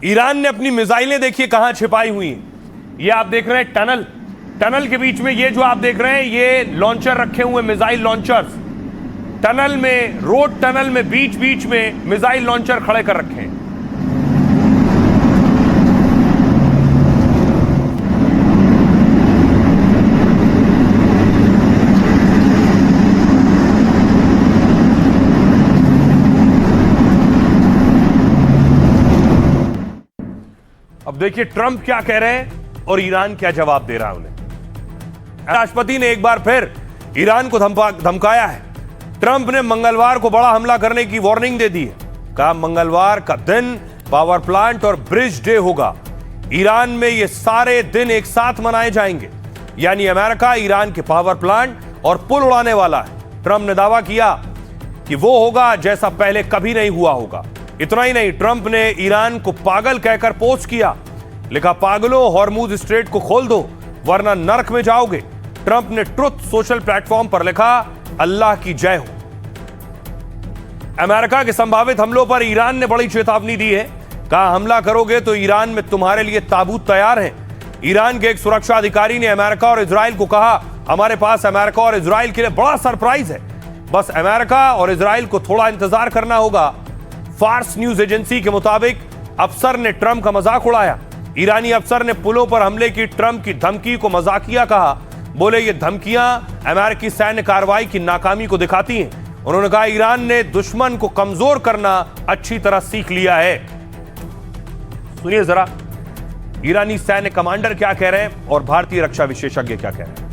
ईरान ने अपनी मिसाइलें देखिए कहां छिपाई हुई हैं। ये आप देख रहे हैं टनल के बीच में, ये जो आप देख रहे हैं ये लॉन्चर रखे हुए, मिसाइल लॉन्चर्स। टनल में, रोड टनल में बीच बीच में मिसाइल लॉन्चर खड़े कर रखे हैं। अब देखिए ट्रंप क्या कह रहे हैं और ईरान क्या जवाब दे रहा है उन्हें। राष्ट्रपति ने एक बार फिर ईरान को धमकाया है। ट्रंप ने मंगलवार को बड़ा हमला करने की वार्निंग दे दी है। कहा मंगलवार का दिन पावर प्लांट और ब्रिज डे होगा। ईरान में ये सारे दिन एक साथ मनाए जाएंगे, यानी अमेरिका ईरान के पावर प्लांट और पुल उड़ाने वाला है। ट्रंप ने दावा किया कि वो होगा जैसा पहले कभी नहीं हुआ होगा। इतना ही नहीं, ट्रंप ने ईरान को पागल कहकर पोस्ट किया। लिखा, पागलों, हॉर्मुज स्ट्रेट को खोल दो वरना नरक में जाओगे। ट्रंप ने ट्रुथ सोशल प्लेटफॉर्म पर लिखा, अल्लाह की जय हो। अमेरिका के संभावित हमलों पर ईरान ने बड़ी चेतावनी दी है। कहा, हमला करोगे तो ईरान में तुम्हारे लिए ताबूत तैयार है। ईरान के एक सुरक्षा अधिकारी ने अमेरिका और इजराइल को कहा, हमारे पास अमेरिका और इजराइल के लिए बड़ा सरप्राइज है, बस अमेरिका और इजराइल को थोड़ा इंतजार करना होगा। फार्स न्यूज एजेंसी के मुताबिक अफसर ने ट्रंप का मजाक उड़ाया। ईरानी अफसर ने पुलों पर हमले की ट्रंप की धमकी को मजाकिया कहा। बोले, ये धमकियां अमेरिकी सैन्य कार्रवाई की नाकामी को दिखाती हैं। उन्होंने कहा, ईरान ने दुश्मन को कमजोर करना अच्छी तरह सीख लिया है। सुनिए जरा ईरानी सैन्य कमांडर क्या कह रहे हैं और भारतीय रक्षा विशेषज्ञ क्या कह रहे हैं।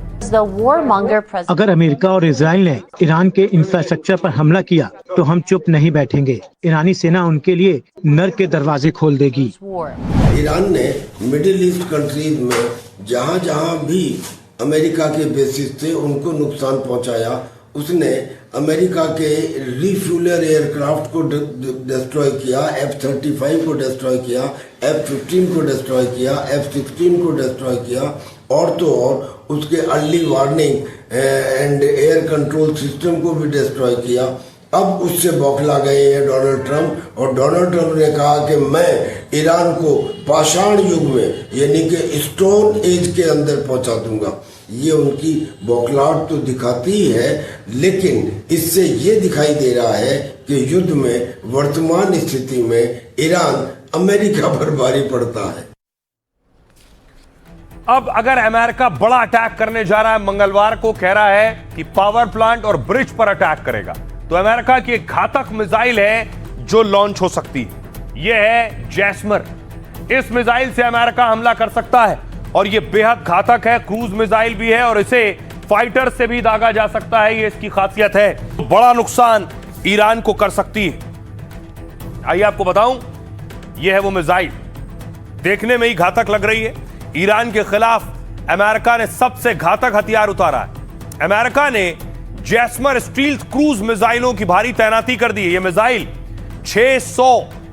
अगर अमेरिका और इजराइल ने ईरान के इंफ्रास्ट्रक्चर पर हमला किया तो हम चुप नहीं बैठेंगे। ईरानी सेना उनके लिए नर्क के दरवाजे खोल देगी। ईरान ने मिडिल ईस्ट कंट्रीज में जहां जहां भी अमेरिका के बेसिस थे उनको नुकसान पहुंचाया, उसने अमेरिका के रिफ्यूलर एयरक्राफ्ट को डिस्ट्रॉय किया, F-35 को डिस्ट्रॉय किया, F-15 को डिस्ट्रॉय किया, F-16 को डिस्ट्रॉय किया, और तो और उसके early warning and air control system को भी डिस्ट्रॉय किया। अब उससे बौखला गए हैं डोनाल्ड ट्रंप, और डोनाल्ड ट्रंप ने कहा कि मैं ईरान को पाषाण युग में यानी कि स्टोन एज के अंदर पहुंचा दूंगा। ये उनकी बौखलाहट तो दिखाती है, लेकिन इससे ये दिखाई दे रहा है कि युद्ध में वर्तमान स्थिति में ईरान अमेरिका पर भारी पड़ता है। अब अगर अमेरिका बड़ा अटैक करने जा रहा है, मंगलवार को कह रहा है कि पावर प्लांट और ब्रिज पर अटैक करेगा, तो अमेरिका की एक घातक मिसाइल है जो लॉन्च हो सकती है। यह है जैस्मर। इस मिसाइल से अमेरिका हमला कर सकता है और यह बेहद घातक है। क्रूज मिसाइल भी है और इसे फाइटर से भी दागा जा सकता है, यह इसकी खासियत है। बड़ा नुकसान ईरान को कर सकती है। आइए आपको बताऊं, यह है वो मिसाइल, देखने में ही घातक लग रही है। ईरान के खिलाफ अमेरिका ने सबसे घातक हथियार उतारा है। अमेरिका ने जैस्मर स्टील्थ क्रूज मिसाइलों की भारी तैनाती कर दी है। यह मिसाइल 600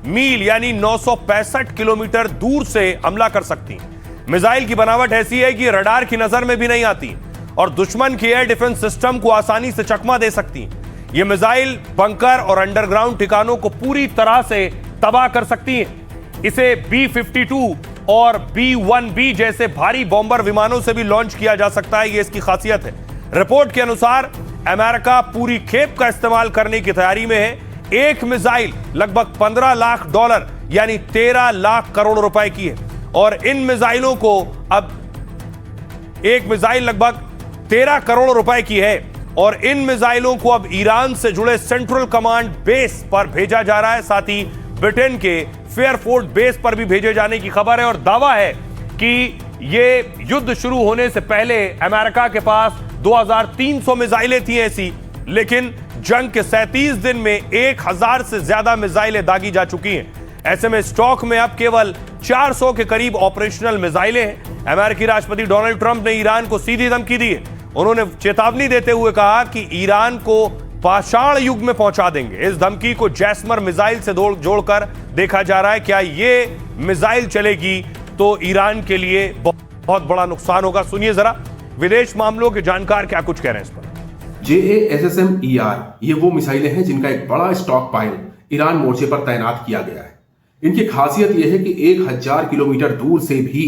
मील यानी 965 किलोमीटर दूर से हमला कर सकती हैं। मिसाइल की बनावट ऐसी है कि रडार की नजर में भी नहीं आती और दुश्मन के एयर डिफेंस सिस्टम को आसानी से चकमा दे सकती हैं। ये मिसाइल बंकर और अंडरग्राउंड ठिकानों को पूरी तरह से तबाह कर सकती हैं। इसे B-52 और B-1B जैसे भारी बॉम्बर विमानों से भी लॉन्च किया जा सकता है, ये इसकी खासियत है। रिपोर्ट के अनुसार अमेरिका पूरी खेप का इस्तेमाल करने की तैयारी में है। एक मिसाइल लगभग $15 लाख यानी 13 लाख करोड़ रुपए की है और इन मिसाइलों को अब एक मिसाइल लगभग 13 करोड़ रुपए की है और इन मिसाइलों को अब ईरान से जुड़े सेंट्रल कमांड बेस पर भेजा जा रहा है। साथ ही ब्रिटेन के फेयरफोर्ट बेस पर भी भेजे जाने की खबर है और दावा है कि ये युद्ध शुरू होने से पहले अमेरिका के पास 2300 मिसाइलें थी ऐसी, लेकिन जंग के 37 दिन में 1000 से ज्यादा मिसाइलें दागी जा चुकी हैं। ऐसे में स्टॉक में अब केवल 400 के करीब ऑपरेशनल मिसाइलें हैं। अमेरिकी राष्ट्रपति डोनाल्ड ट्रंप ने ईरान को सीधी धमकी दी है। उन्होंने चेतावनी देते हुए कहा कि ईरान को पाषाण युग में पहुंचा देंगे। इस धमकी को जैसमर मिसाइल से जोड़कर देखा जा रहा है। क्या ये मिसाइल चलेगी तो ईरान के लिए बहुत बड़ा नुकसान होगा। सुनिए जरा विदेश मामलों के जानकार क्या कुछ कह रहे हैं इस पर। JASSM-ER ये वो मिसाइलें हैं जिनका एक बड़ा स्टॉक पाइल ईरान मोर्चे पर तैनात किया गया है। इनकी खासियत यह है कि 1000 किलोमीटर दूर से भी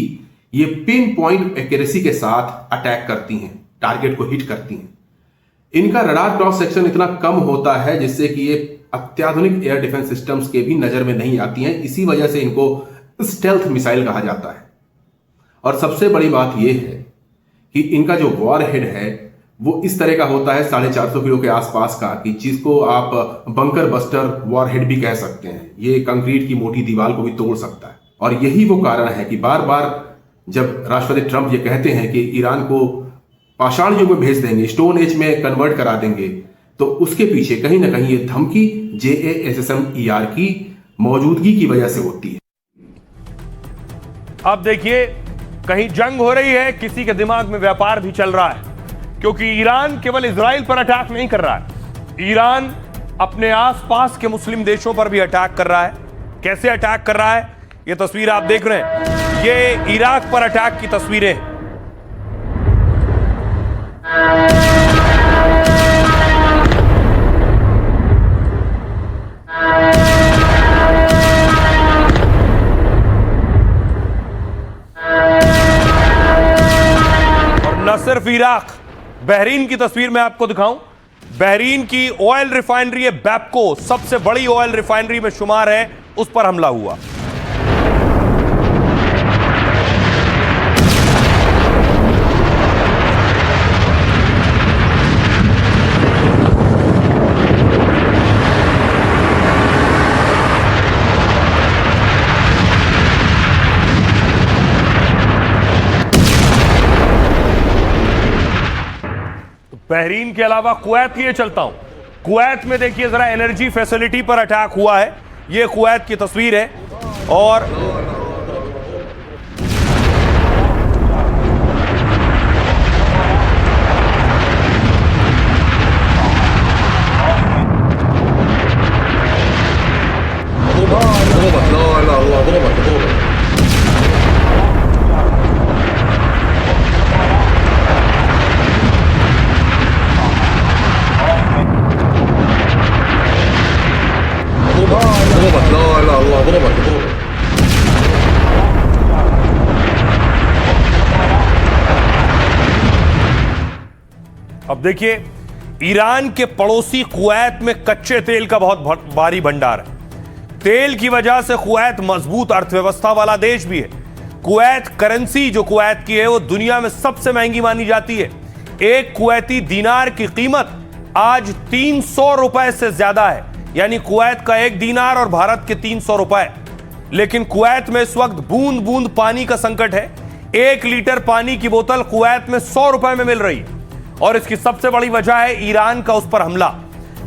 ये पिन पॉइंट एक्यूरेसी के साथ अटैक करती हैं, टारगेट को हिट करती हैं। इनका रडार क्रॉस सेक्शन इतना कम होता है जिससे कि ये अत्याधुनिक एयर डिफेंस सिस्टम्स के भी नजर में नहीं आती हैं। इसी वजह से इनको स्टेल्थ मिसाइल कहा जाता है। और सबसे बड़ी बात यह है कि इनका जो वॉरहेड है वो इस तरह का होता है 450 किलो के आसपास का, कि जिसको आप बंकर बस्टर वॉरहेड भी कह सकते हैं। ये कंक्रीट की मोटी दीवार को भी तोड़ सकता है। और यही वो कारण है कि बार बार जब राष्ट्रपति ट्रंप ये कहते हैं कि ईरान को पाषाण युग में भेज देंगे, स्टोन एज में कन्वर्ट करा देंगे, तो उसके पीछे कहीं ना कहीं ये धमकी JASSM-ER की मौजूदगी की वजह से होती है। अब देखिए कहीं जंग हो रही है, किसी के दिमाग में व्यापार भी चल रहा है, क्योंकि ईरान केवल इजराइल पर अटैक नहीं कर रहा है। ईरान अपने आसपास के मुस्लिम देशों पर भी अटैक कर रहा है। कैसे अटैक कर रहा है ये तस्वीर आप देख रहे हैं। ये इराक पर अटैक की तस्वीरें हैं। और न सिर्फ इराक, बहरीन की तस्वीर मैं आपको दिखाऊं। बहरीन की ऑयल रिफाइनरी बैपको सबसे बड़ी ऑयल रिफाइनरी में शुमार है, उस पर हमला हुआ। बहरीन के अलावा कुवैत लिए चलता हूं। कुवैत में देखिए जरा एनर्जी फैसिलिटी पर अटैक हुआ है। यह कुवैत की तस्वीर है और अब देखिए ईरान के पड़ोसी कुवैत में कच्चे तेल का बहुत भारी भंडार है। तेल की वजह से कुवैत मजबूत अर्थव्यवस्था वाला देश भी है। कुवैत करेंसी जो कुवैत की है वो दुनिया में सबसे महंगी मानी जाती है। एक कुवैती दीनार की कीमत आज 300 रुपए से ज्यादा है, यानी कुवैत का एक दीनार और भारत के 300 रुपए। लेकिन कुवैत में इस वक्त बूंद बूंद पानी का संकट है। 1 लीटर पानी की बोतल कुवैत में 100 रुपए में मिल रही है और इसकी सबसे बड़ी वजह है ईरान का उस पर हमला।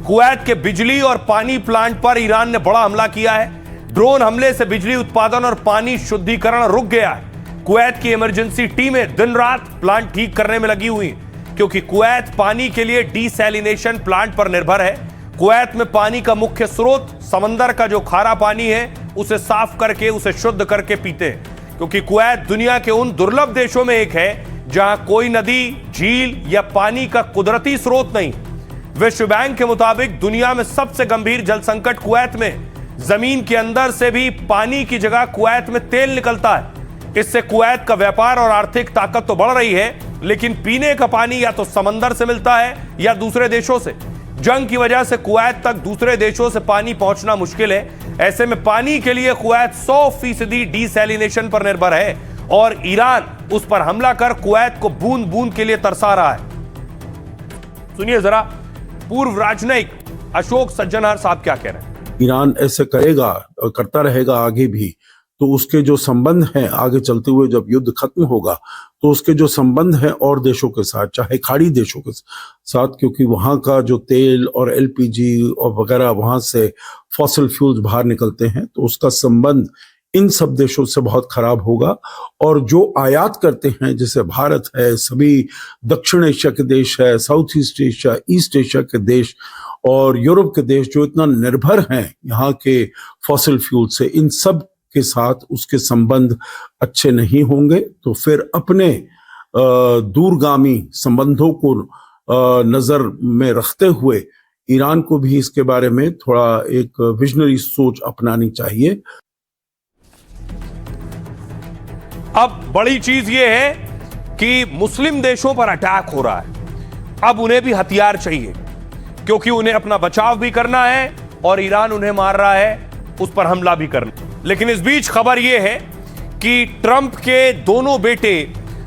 कुवैत के बिजली और पानी प्लांट पर ईरान ने बड़ा हमला किया है। ड्रोन हमले से बिजली उत्पादन और पानी शुद्धिकरण रुक गया है। कुवैत की इमरजेंसी टीमें दिन रात प्लांट ठीक करने में लगी हुई हैं, क्योंकि कुवैत पानी के लिए डीसैलिनेशन प्लांट पर निर्भर है। कुवैत में पानी का मुख्य स्रोत समंदर का जो खारा पानी है उसे साफ करके उसे शुद्ध करके पीते हैं, क्योंकि कुवैत दुनिया के उन दुर्लभ देशों में एक है जहां कोई नदी, झील या पानी का कुदरती स्रोत नहीं। विश्व बैंक के मुताबिक दुनिया में सबसे गंभीर जल संकट कुवैत में। जमीन के अंदर से भी पानी की जगह कुवैत में तेल निकलता है। इससे कुवैत का व्यापार और आर्थिक ताकत तो बढ़ रही है, लेकिन पीने का पानी या तो समंदर से मिलता है या दूसरे देशों से। जंग की वजह से कुवैत तक दूसरे देशों से पानी पहुंचना मुश्किल है। ऐसे में पानी के लिए कुवैत 100% डीसैलिनेशन पर निर्भर है और ईरान उस पर हमला कर कुवैत को बूंद बूंद के लिए तरसा रहा है। सुनिए जरा पूर्व राजनयिक अशोक सज्जनहार साहब क्या कह रहे हैं। ईरान ऐसे करेगा और करता रहेगा आगे भी, तो उसके जो संबंध हैं आगे चलते हुए जब युद्ध खत्म होगा तो उसके जो संबंध हैं और देशों के साथ, चाहे खाड़ी देशों के साथ, क्योंकि वहां का जो तेल और एलपीजी और वगैरह वहां से फॉसिल फ्यूल्स बाहर निकलते हैं, तो उसका संबंध इन सब देशों से बहुत खराब होगा। और जो आयात करते हैं जैसे भारत है, सभी दक्षिण एशिया के देश है, south east Asia, east Asia के देश और यूरोप के देश जो इतना निर्भर हैं यहाँ के फॉसिल फ्यूल से, इन सब के साथ उसके संबंध अच्छे नहीं होंगे। तो फिर अपने दूरगामी संबंधों को नजर में रखते हुए ईरान को भी इसके बारे में थोड़ा एक विजनरी सोच अपनानी चाहिए। अब बड़ी चीज यह है कि मुस्लिम देशों पर अटैक हो रहा है। अब उन्हें भी हथियार चाहिए, क्योंकि उन्हें अपना बचाव भी करना है और ईरान उन्हें मार रहा है, उस पर हमला भी करना। लेकिन इस बीच खबर यह है कि ट्रंप के दोनों बेटे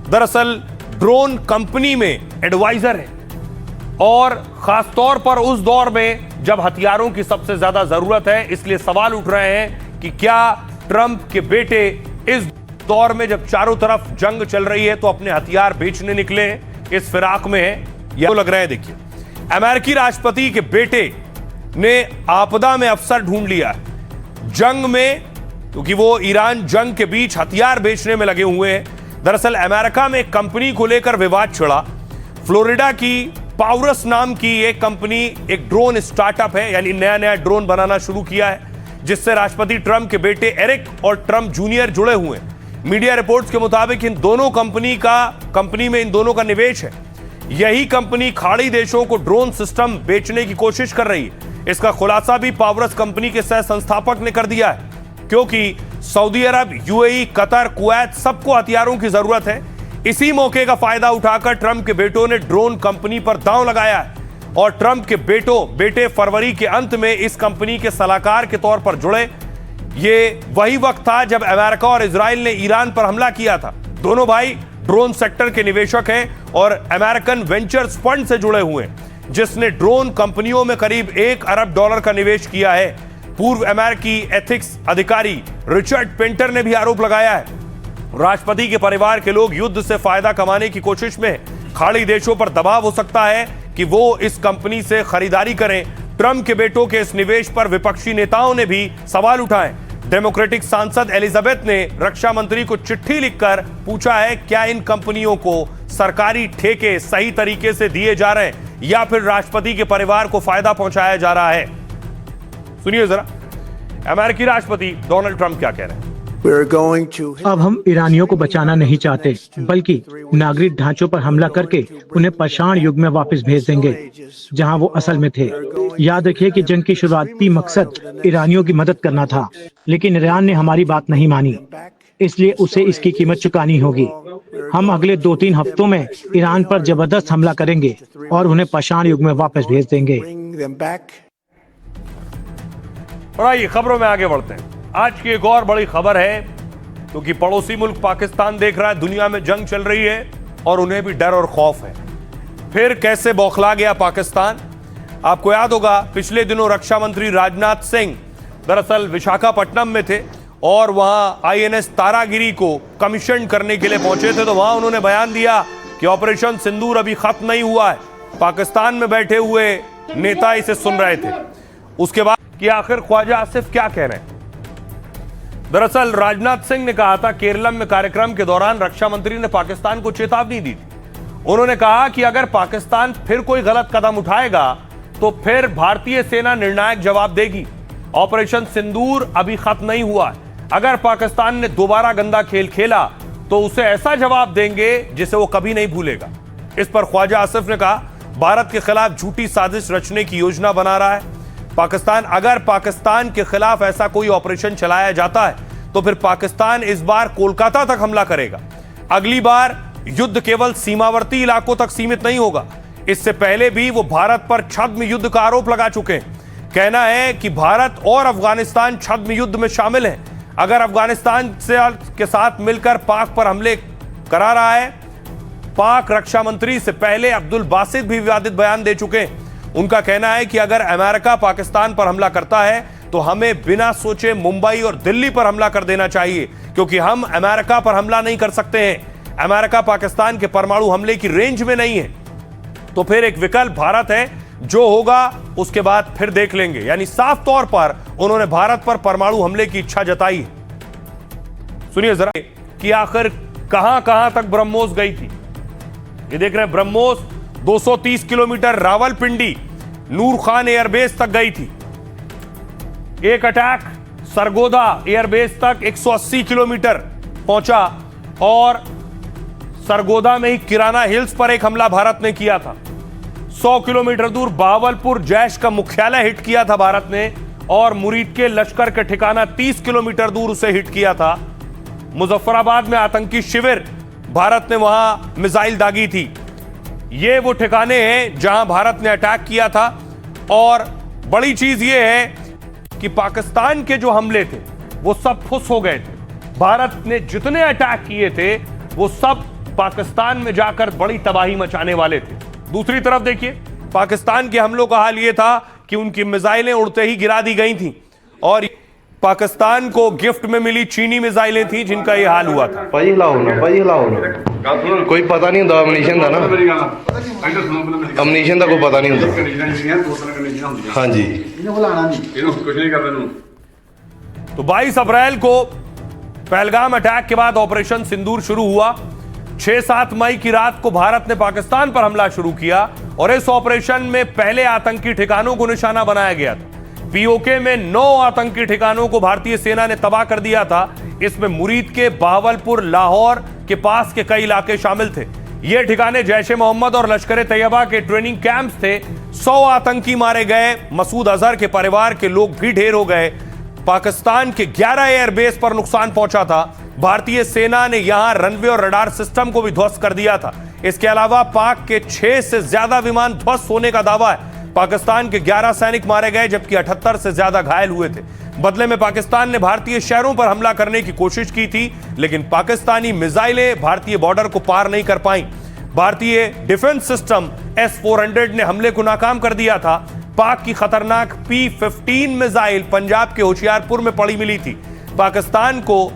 दरअसल ड्रोन कंपनी में एडवाइजर हैं और खासतौर पर उस दौर में जब हथियारों की सबसे ज्यादा जरूरत है। इसलिए सवाल उठ रहे हैं कि क्या ट्रंप के बेटे इस दौर में जब चारों तरफ जंग चल रही है तो अपने हथियार बेचने निकले इस फिराक में है या लग रहा है। देखिए, अमेरिकी राष्ट्रपति के बेटे ने आपदा में अवसर ढूंढ लिया है जंग में, क्योंकि वो ईरान जंग के बीच हथियार बेचने में लगे हुए हैं। दरअसल अमेरिका में एक कंपनी को लेकर विवाद छिड़ा। फ्लोरिडा की पावरस नाम की एक कंपनी एक ड्रोन स्टार्टअप है, यानी नया नया ड्रोन बनाना शुरू किया है, जिससे राष्ट्रपति ट्रंप के बेटे एरिक और ट्रंप जूनियर जुड़े हुए हैं। मीडिया रिपोर्ट्स के मुताबिक इन दोनों कंपनी में इन दोनों का निवेश है। यही कंपनी खाड़ी देशों को ड्रोन सिस्टम बेचने की कोशिश कर रही है। इसका खुलासा भी पावरस कंपनी के सह संस्थापक ने कर दिया है, क्योंकि सऊदी अरब, यूएई, कतर, कुवैत सबको हथियारों की जरूरत है। इसी मौके का फायदा उठाकर ट्रंप के बेटों ने ड्रोन कंपनी पर दांव लगाया है और ट्रंप के बेटे फरवरी के अंत में इस कंपनी के सलाहकार के तौर पर जुड़े। ये वही वक्त था जब अमेरिका और इजराइल ने ईरान पर हमला किया था। दोनों भाई ड्रोन सेक्टर के निवेशक हैं और अमेरिकन वेंचर्स फंड से जुड़े हुए हैं, जिसने ड्रोन कंपनियों में करीब $1 अरब का निवेश किया है। पूर्व अमेरिकी एथिक्स अधिकारी रिचर्ड पेंटर ने भी आरोप लगाया है राष्ट्रपति के परिवार के लोग युद्ध से फायदा कमाने की कोशिश में खाड़ी देशों पर दबाव हो सकता है कि वो इस कंपनी से खरीदारी करें। ट्रंप के बेटों के इस निवेश पर विपक्षी नेताओं ने भी सवाल उठाए। डेमोक्रेटिक सांसद एलिजाबेथ ने रक्षा मंत्री को चिट्ठी लिखकर पूछा है क्या इन कंपनियों को सरकारी ठेके सही तरीके से दिए जा रहे हैं या फिर राष्ट्रपति के परिवार को फायदा पहुंचाया जा रहा है। सुनिए जरा अमेरिकी राष्ट्रपति डोनाल्ड ट्रंप क्या कह रहे हैं। अब हम ईरानियों को बचाना नहीं चाहते, बल्कि नागरिक ढांचों पर हमला करके उन्हें पाषाण युग में वापस भेज देंगे, जहां वो असल में थे। याद रखिए कि जंग की शुरुआती मकसद ईरानियों की मदद करना था, लेकिन ईरान ने हमारी बात नहीं मानी, इसलिए उसे इसकी कीमत चुकानी होगी। हम अगले 2-3 हफ्तों में ईरान पर जबरदस्त हमला करेंगे और उन्हें पाषाण युग में वापस भेज देंगे। और आइए खबरों में आगे बढ़ते हैं। आज की एक और बड़ी खबर है, क्योंकि पड़ोसी मुल्क पाकिस्तान देख रहा है दुनिया में जंग चल रही है और उन्हें भी डर और खौफ है। फिर कैसे बौखला गया पाकिस्तान। आपको याद होगा पिछले दिनों रक्षा मंत्री राजनाथ सिंह दरअसल विशाखापट्टनम में थे और वहां INS तारागिरी को कमीशन करने के लिए पहुंचे थे। तो वहां उन्होंने बयान दिया कि ऑपरेशन सिंदूर अभी खत्म नहीं हुआ है। पाकिस्तान में बैठे हुए नेता इसे सुन रहे थे। उसके बाद कि आखिर ख्वाजा आसिफ क्या कह रहे हैं। दरअसल राजनाथ सिंह ने कहा था केरलम में कार्यक्रम के दौरान रक्षा मंत्री ने पाकिस्तान को चेतावनी दी थी। उन्होंने कहा कि अगर पाकिस्तान फिर कोई गलत कदम उठाएगा तो फिर भारतीय सेना निर्णायक जवाब देगी। ऑपरेशन सिंदूर अभी खत्म नहीं हुआ है। अगर पाकिस्तान ने दोबारा गंदा खेल खेला तो उसे ऐसा जवाब देंगे जिसे वो कभी नहीं भूलेगा। इस पर ख्वाजा आसिफ ने कहा, भारत के खिलाफ झूठी साजिश रचने की योजना बना रहा है पाकिस्तान। अगर पाकिस्तान के खिलाफ ऐसा कोई ऑपरेशन चलाया जाता है तो फिर पाकिस्तान इस बार कोलकाता तक हमला करेगा। अगली बार युद्ध केवल सीमावर्ती इलाकों तक सीमित नहीं होगा। इससे पहले भी वो भारत पर छद्म युद्ध का आरोप लगा चुके हैं। कहना है कि भारत और अफगानिस्तान छद्म युद्ध में शामिल हैं। अगर अफगानिस्तान के साथ मिलकर पाक पर हमले करा रहा है। पाक रक्षा मंत्री से पहले अब्दुल बासित भी विवादित बयान दे चुके हैं। उनका कहना है कि अगर अमेरिका पाकिस्तान पर हमला करता है तो हमें बिना सोचे मुंबई और दिल्ली पर हमला कर देना चाहिए, क्योंकि हम अमेरिका पर हमला नहीं कर सकते हैं। अमेरिका पाकिस्तान के परमाणु हमले की रेंज में नहीं है। तो फिर एक विकल्प भारत है, जो होगा उसके बाद फिर देख लेंगे। यानी साफ तौर पर उन्होंने भारत पर परमाणु हमले की इच्छा जताई है। सुनिए जरा कि आखिर कहां कहां तक ब्रह्मोस गई थी। ये देख रहे हैं, ब्रह्मोस 230 किलोमीटर रावलपिंडी नूर खान एयरबेस तक गई थी। एक अटैक सरगोदा एयरबेस तक 180 किलोमीटर पहुंचा और सरगोदा में ही किराना हिल्स पर एक हमला भारत ने किया था। 100 किलोमीटर दूर बावलपुर जैश का मुख्यालय हिट किया था भारत ने, और मुरीद के लश्कर के ठिकाना 30 किलोमीटर दूर उसे हिट किया था। मुजफ्फराबाद में आतंकी शिविर, भारत ने वहां मिसाइल दागी थी। ये वो ठिकाने हैं जहां भारत ने अटैक किया था। और बड़ी चीज ये है कि पाकिस्तान के जो हमले थे वो सब फुस हो गए थे। भारत ने जितने अटैक किए थे वो सब पाकिस्तान में जाकर बड़ी तबाही मचाने वाले थे। दूसरी तरफ देखिए, पाकिस्तान के हमलों का हाल यह था कि उनकी मिसाइलें उड़ते ही गिरा दी गई थी, और पाकिस्तान को गिफ्ट में मिली चीनी मिसाइलें थी जिनका यह हाल हुआ था। कोई पता नहीं होता अमनीशन का ना, अमनीशन का कोई पता नहीं होता। हाँ जी, तो 22 अप्रैल को पहलगाम अटैक के बाद ऑपरेशन सिंदूर शुरू हुआ। 6-7 मई की रात को भारत ने पाकिस्तान पर हमला शुरू किया और इस ऑपरेशन में पहले आतंकी ठिकानों को निशाना बनाया गया था। पीओके में 9 आतंकी ठिकानों को भारतीय सेना ने तबाह कर दिया था। इसमें मुरीद के बहावलपुर लाहौर के पास के कई इलाके शामिल थे। ये ठिकाने जैश ए मोहम्मद और लश्कर तैयबा के ट्रेनिंग कैंप्स थे। 100 आतंकी मारे गए। मसूद अजहर के परिवार के लोग भी ढेर हो गए। पाकिस्तान के 11 एयरबेस पर नुकसान पहुंचा था। भारतीय सेना ने यहां रनवे और रडार सिस्टम को भी ध्वस्त कर दिया था। इसके अलावा पाक के 6 से ज्यादा विमान ध्वस्त होने का दावा है। पाकिस्तान के 11 सैनिक मारे गए जबकि 78 से ज्यादा घायल हुए थे। बदले में पाकिस्तान ने भारतीय शहरों पर हमला करने की कोशिश की थी, लेकिन पाकिस्तानी मिसाइलें भारतीय बॉर्डर को पार नहीं कर पाई। भारतीय डिफेंस सिस्टम S-400 ने हमले को नाकाम कर दिया था। पाक की खतरनाक P-15 मिसाइल पंजाब के होशियारपुर में पड़ी मिली थी। पाकिस्तान को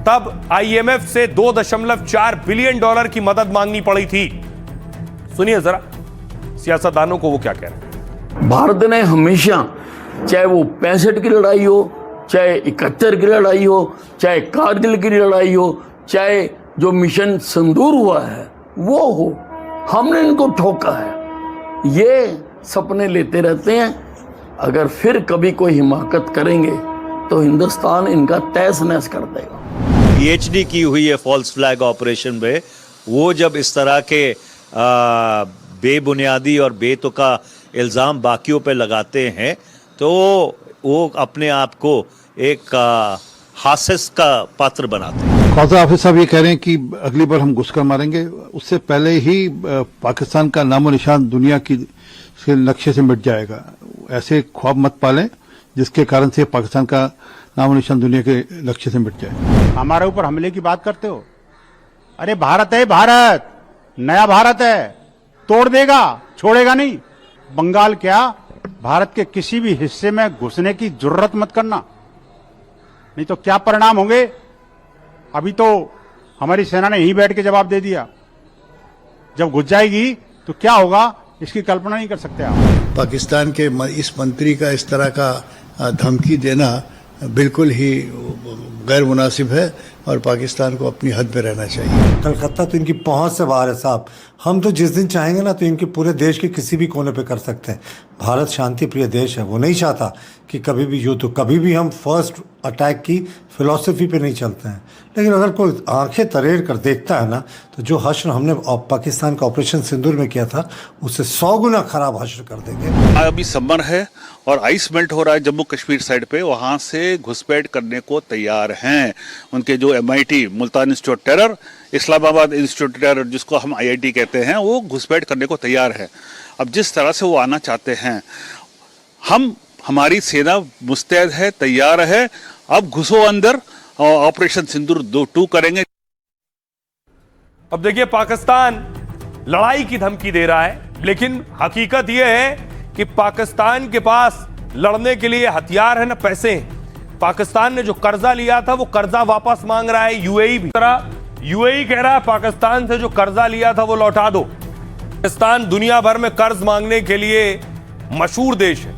तब IMF से $2.4 बिलियन की मदद मांगनी पड़ी थी। सुनिए जरा सियासतदानों को वो क्या कह रहे हैं। भारत ने हमेशा, चाहे वो 65 की लड़ाई हो, चाहे 71 की लड़ाई हो, चाहे कारगिल की लड़ाई हो, चाहे जो मिशन सिंदूर हुआ है वो हो, हमने इनको ठोका है। ये सपने लेते रहते हैं। अगर फिर कभी कोई हिमाकत करेंगे तो हिंदुस्तान इनका तहस नहस कर देगा। PhD की हुई है फॉल्स फ्लैग ऑपरेशन में, वो जब इस तरह के बेबुनियादी और बेतुका इल्ज़ाम बाकियों पे लगाते हैं तो वो अपने आप को एक हासिस का पात्र बनाते हैं। ख्वाजा हाफिज साहब ये कह रहे हैं कि अगली बार हम घुसकर मारेंगे, उससे पहले ही पाकिस्तान का नामो निशान दुनिया की नक्शे से मिट जाएगा। ऐसे ख्वाब मत पालें जिसके कारण से पाकिस्तान का नामो निशान दुनिया के लक्ष्य से मिट जाए। हमारे ऊपर हमले की बात करते हो? अरे भारत है, भारत नया भारत है, तोड़ देगा, छोड़ेगा नहीं। बंगाल क्या, भारत के किसी भी हिस्से में घुसने की जरूरत मत करना, नहीं तो क्या परिणाम होंगे। अभी तो हमारी सेना ने यहीं बैठ के जवाब दे दिया, जब घुस जाएगी तो क्या होगा इसकी कल्पना नहीं कर सकते आप। पाकिस्तान के इस मंत्री का इस तरह का धमकी देना बिल्कुल ही गैर मुनासिब है। और पाकिस्तान को अपनी हद में रहना चाहिए। कलकत्ता तो इनकी पहुंच से बाहर है साहब। हम तो जिस दिन चाहेंगे ना तो इनके पूरे देश के किसी भी कोने पे कर सकते हैं। भारत शांति प्रिय देश है, वो नहीं चाहता कि कभी भी युद्ध हो। कभी भी हम फर्स्ट अटैक की फिलॉसफी पे नहीं चलते हैं, लेकिन अगर कोई आंखें तरेर कर देखता है ना तो जो हश्र हमने पाकिस्तान का ऑपरेशन सिंदूर में किया था उससे 100 गुना खराब हश्र कर देंगे। अभी समर है और आइस मेल्ट हो रहा है जम्मू कश्मीर साइड पे, वहाँ से घुसपैठ करने को तैयार हैं उनके जो MIT Multan institute terror, Islamabad institute terror जिसको हम IIT कहते हैं, वो घुसपैठ करने को तैयार है। अब जिस तरह से वो आना चाहते हैं, हमारी सेना मुस्तैद है, तैयार है। अब घुसो अंदर और ऑपरेशन सिंदूर 2 करेंगे। अब देखिए पाकिस्तान लड़ाई की धमकी दे रहा है, लेकिन हकीकत यह है कि पाकिस्तान के पास लड़ने के लिए हथियार है ना पैसे हैं। पाकिस्तान ने जो कर्जा लिया था वो कर्जा वापस मांग रहा है UAE भी। UAE कह रहा है पाकिस्तान से जो कर्जा लिया था वो लौटा दो। पाकिस्तान दुनिया भर में कर्ज मांगने के लिए मशहूर देश है।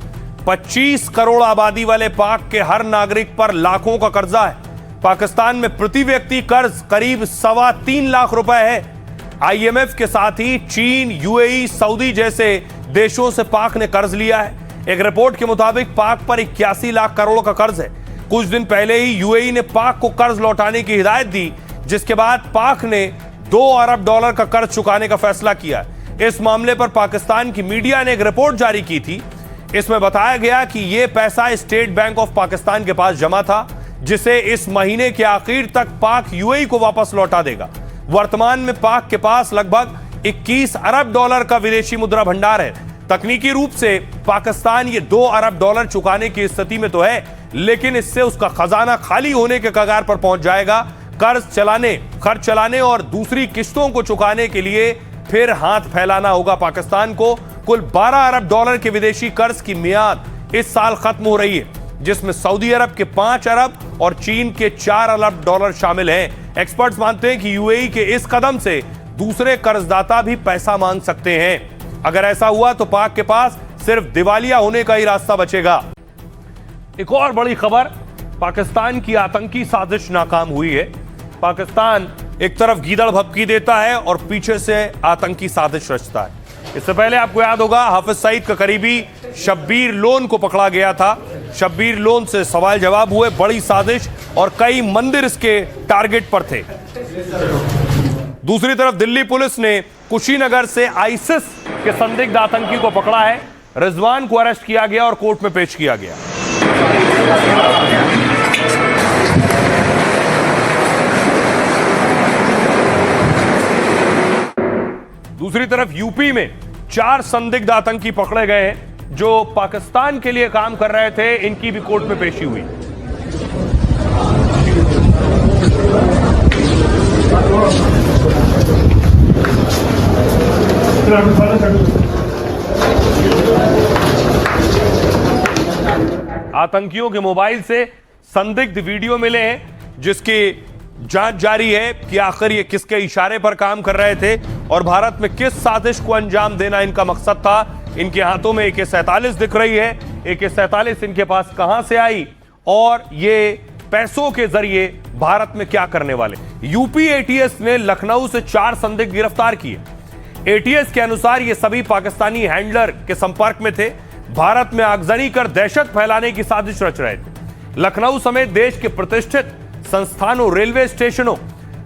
25 करोड़ आबादी वाले पाक के हर नागरिक पर लाखों का कर्जा है। पाकिस्तान में प्रति व्यक्ति कर्ज करीब 3.25 लाख रुपए है। IMF के साथ ही चीन, UAE, सऊदी जैसे देशों से पाक ने कर्ज लिया है। एक रिपोर्ट के मुताबिक पाक पर 81 लाख करोड़ का कर्ज है। कुछ दिन पहले ही UAE ने पाक को कर्ज लौटाने की हिदायत दी, जिसके बाद पाक ने $2 अरब का कर्ज चुकाने का फैसला किया। इस मामले पर पाकिस्तान की मीडिया ने एक रिपोर्ट जारी की थी। इसमें बताया गया कि यह पैसा स्टेट बैंक ऑफ पाकिस्तान के पास जमा था, जिसे इस महीने के आखिर तक पाक UAE को वापस लौटा देगा। वर्तमान में पाक के पास लगभग $21 अरब का विदेशी मुद्रा भंडार है। तकनीकी रूप से पाकिस्तान ये $2 अरब चुकाने की स्थिति में तो है, लेकिन इससे उसका खजाना खाली होने के कगार पर पहुंच जाएगा। खर्च चलाने और दूसरी किस्तों को चुकाने के लिए फिर हाथ फैलाना होगा पाकिस्तान को। कुल $12 अरब के विदेशी कर्ज की मियाद इस साल खत्म हो रही है, जिसमें सऊदी अरब के 5 अरब और चीन के $4 अरब शामिल हैं। एक्सपर्ट्स मानते हैं कि UAE के इस कदम से दूसरे कर्जदाता भी पैसा मांग सकते हैं। अगर ऐसा हुआ तो पाक के पास सिर्फ दिवालिया होने का ही रास्ता बचेगा। एक और बड़ी खबर, पाकिस्तान की आतंकी साजिश नाकाम हुई है। पाकिस्तान एक तरफ गीदड़ भभकी देता है और पीछे से आतंकी साजिश रचता है। इससे पहले आपको याद होगा हाफिज सईद का करीबी शब्बीर लोन को पकड़ा गया था। शब्बीर लोन से सवाल जवाब हुए, बड़ी साजिश और कई मंदिर इसके टारगेट पर थे। दूसरी तरफ दिल्ली पुलिस ने कुशीनगर से आईसिस के संदिग्ध आतंकी को पकड़ा है। रिजवान को अरेस्ट किया गया और कोर्ट में पेश किया गया। दूसरी तरफ यूपी में 4 संदिग्ध आतंकी पकड़े गए हैं जो पाकिस्तान के लिए काम कर रहे थे। इनकी भी कोर्ट में पेशी हुई। आतंकियों के मोबाइल से संदिग्ध वीडियो मिले हैं, जिसकी जांच जारी है कि आखिर ये किसके इशारे पर काम कर रहे थे और भारत में किस साजिश को अंजाम देना इनका मकसद था। इनके हाथों में AK-47 दिख रही है। AK-47 इनके पास कहां से आई और ये पैसों के जरिए भारत में क्या करने वाले। यूपी ATS ने लखनऊ से 4 संदिग्ध गिरफ्तार किए। ATS के अनुसार ये सभी पाकिस्तानी हैंडलर के संपर्क में थे। भारत में आगजनी कर दहशत फैलाने की साजिश रच रहे थे। लखनऊ समेत देश के प्रतिष्ठित संस्थानों, रेलवे स्टेशनों,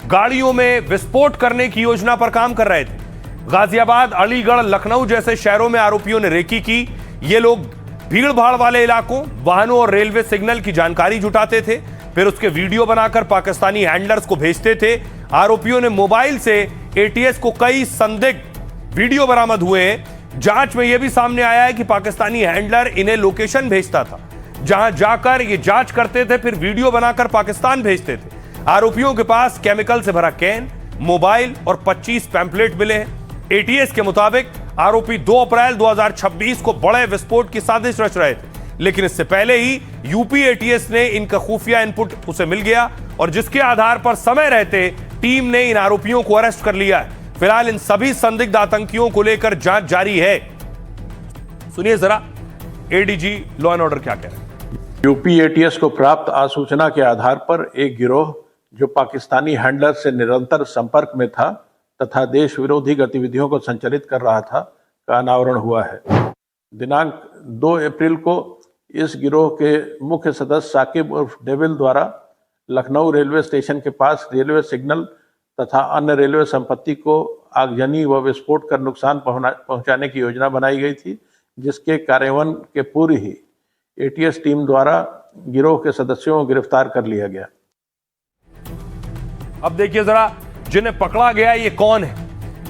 गाड़ियों में विस्फोट करने की योजना पर काम कर रहे थे। गाजियाबाद, अलीगढ़, लखनऊ जैसे शहरों में आरोपियों ने रेकी की। ये लोग भीड़ भाड़ वाले इलाकों, वाहनों और रेलवे सिग्नल की जानकारी जुटाते थे, फिर उसके वीडियो बनाकर पाकिस्तानी हैंडलर्स को भेजते थे। आरोपियों ने मोबाइल से ATS को कई संदिग्ध वीडियो बरामद हुए हैं। जांच में यह भी सामने आया है कि पाकिस्तानी हैंडलर इन्हें लोकेशन भेजता था, जहां जाकर ये जांच करते थे, फिर वीडियो बनाकर पाकिस्तान भेजते थे। आरोपियों के पास केमिकल से भरा कैन, मोबाइल और 25 पैम्पलेट मिले हैं। ATS के मुताबिक आरोपी 2 अप्रैल 2026 को बड़े विस्फोट की साजिश रच रहे थे, लेकिन इससे पहले ही यूपी ATS ने इनका खुफिया इनपुट उसे मिल गया और जिसके आधार पर समय रहते टीम ने इन आरोपियों को अरेस्ट कर लिया है। फिलहाल इन सभी संदिग्ध आतंकियों को लेकर जांच जारी है। सुनिए जरा ADG लॉ एंड ऑर्डर क्या कह रहे हैं। यूपी ATS को प्राप्त आसूचना के आधार पर एक गिरोह जो पाकिस्तानी हैंडलर से निरंतर संपर्क में था तथा देश विरोधी गतिविधियों को संचालित कर रहा था, का अनावरण हुआ है। दिनांक 2 अप्रैल को इस गिरोह के मुख्य सदस्य साकिब उर्फ डेविल द्वारा लखनऊ रेलवे स्टेशन के पास रेलवे सिग्नल तथा अन्य रेलवे संपत्ति को आगजनी व विस्फोट कर नुकसान पहुंचाने की योजना बनाई गई थी, जिसके कार्यान्वयन के पूर्व ही एटीएस टीम द्वारा गिरोह के सदस्यों को गिरफ्तार कर लिया गया। अब देखिए जरा, जिन्हें पकड़ा गया ये कौन है?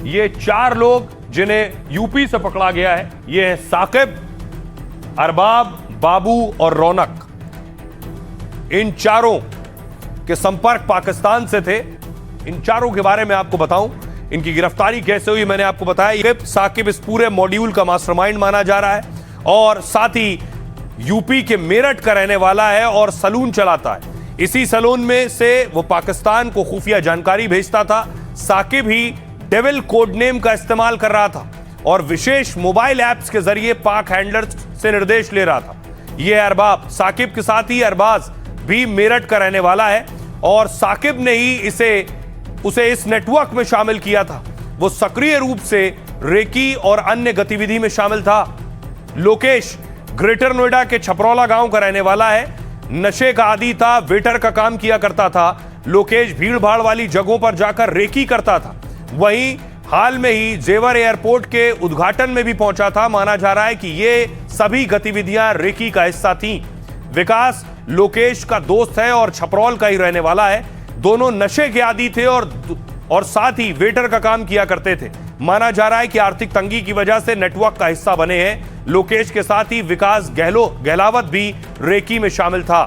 ये 4 लोग जिन्हें यूपी से पकड़ा गया है, ये है साकिब, अरबाब, बाबू और रौनक। इन चारों के संपर्क पाकिस्तान से थे। इन चारों के बारे में आपको बताऊं, इनकी गिरफ्तारी कैसे हुई मैंने आपको बताया। साकिब इस पूरे मॉड्यूल का मास्टरमाइंड माना जा रहा है और साथ ही यूपी के मेरठ का रहने वाला है और सलून चलाता है। इसी सलून में से वो पाकिस्तान को खुफिया जानकारी भेजता था। साकिब ही डेविल कोड नेम का इस्तेमाल कर रहा था और विशेष मोबाइल ऐप्स के जरिए पाक हैंडलर्स से निर्देश ले रहा था। यह अरबाब, साकिब के साथ ही अरबाज भी मेरठ का रहने वाला है और साकिब ने ही उसे इस नेटवर्क में शामिल किया था। वो सक्रिय रूप से रेकी और अन्य गतिविधि में शामिल था। लोकेश ग्रेटर नोएडा के छपरौला गांव का रहने वाला है। नशे का आदी था, वेटर का काम किया करता था। लोकेश भीड़ भाड़ वाली जगहों पर जाकर रेकी करता था। वहीं हाल में ही जेवर एयरपोर्ट के उद्घाटन में भी पहुंचा था। माना जा रहा है कि ये सभी गतिविधियां रेकी का हिस्सा थीं। विकास लोकेश का दोस्त है और छपरौल का ही रहने वाला है। दोनों नशे के आदी थे और साथ ही वेटर का काम किया करते थे। माना जा रहा है कि आर्थिक तंगी की वजह से नेटवर्क का हिस्सा बने हैं। लोकेश के साथ ही विकास गहलावत भी रेकी में शामिल था।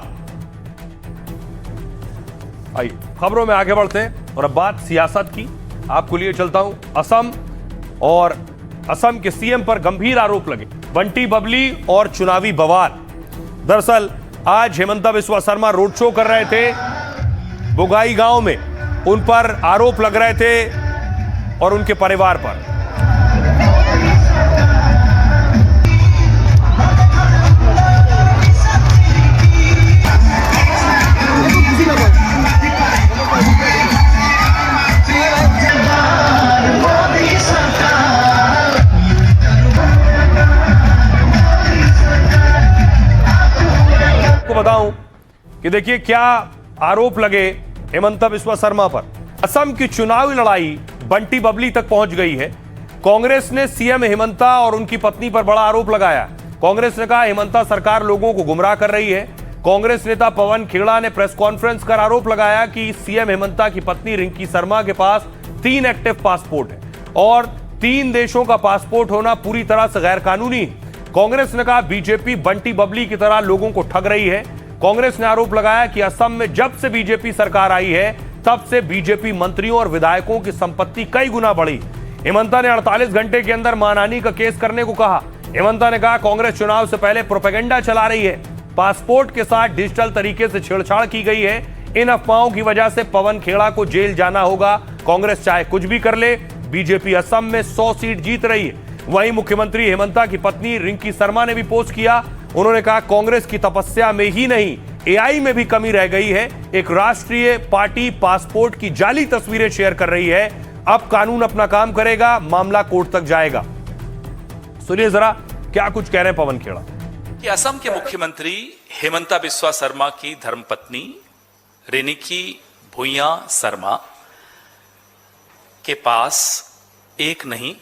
आइए खबरों में आगे बढ़ते हैं और अब बात सियासत की। आपको लिए चलता हूं असम, और असम के सीएम पर गंभीर आरोप लगे। बंटी बबली और चुनावी बवाल। दरअसल आज हेमंता बिस्वा शर्मा रोड शो कर रहे थे बुगाई गांव में। उन पर आरोप लग रहे थे और उनके परिवार पर। बताऊं कि देखिए क्या आरोप लगे हेमंता बिस्वा शर्मा पर। असम की चुनावी लड़ाई बंटी बबली तक पहुंच गई है। कांग्रेस ने सीएम हेमंता और उनकी पत्नी पर बड़ा आरोप लगाया। कांग्रेस ने कहा हेमंता सरकार लोगों को गुमराह कर रही है। कांग्रेस नेता पवन खेड़ा ने प्रेस कॉन्फ्रेंस कर आरोप लगाया कि सीएम हेमंता की पत्नी रिंकी शर्मा के पास 3 एक्टिव पासपोर्ट है और 3 देशों का पासपोर्ट होना पूरी तरह से गैर कानूनी है। कांग्रेस ने कहा बीजेपी बंटी बबली की तरह लोगों को ठग रही है। कांग्रेस ने आरोप लगाया कि असम में जब से बीजेपी सरकार आई है तब से बीजेपी मंत्रियों और विधायकों की संपत्ति कई गुना बढ़ी। हेमंता ने 48 घंटे के अंदर मानहानि का केस करने को कहा। हेमंता ने कहा कांग्रेस चुनाव से पहले प्रोपेगेंडा चला रही है। पासपोर्ट के साथ डिजिटल तरीके से छेड़छाड़ की गई है। इन अफवाहों की वजह से पवन खेड़ा को जेल जाना होगा। कांग्रेस चाहे कुछ भी कर ले, बीजेपी असम में 100 सीट जीत रही है। वहीं मुख्यमंत्री हेमंता की पत्नी रिंकी शर्मा ने भी पोस्ट किया। उन्होंने कहा कांग्रेस की तपस्या में ही नहीं, एआई में भी कमी रह गई है। एक राष्ट्रीय पार्टी पासपोर्ट की जाली तस्वीरें शेयर कर रही है। अब कानून अपना काम करेगा, मामला कोर्ट तक जाएगा। सुनिए जरा क्या कुछ कह रहे हैं पवन खेड़ा। कि असम के मुख्यमंत्री हेमंता बिस्वा शर्मा की धर्मपत्नी रिंकी भुइयां शर्मा के पास 1 नहीं,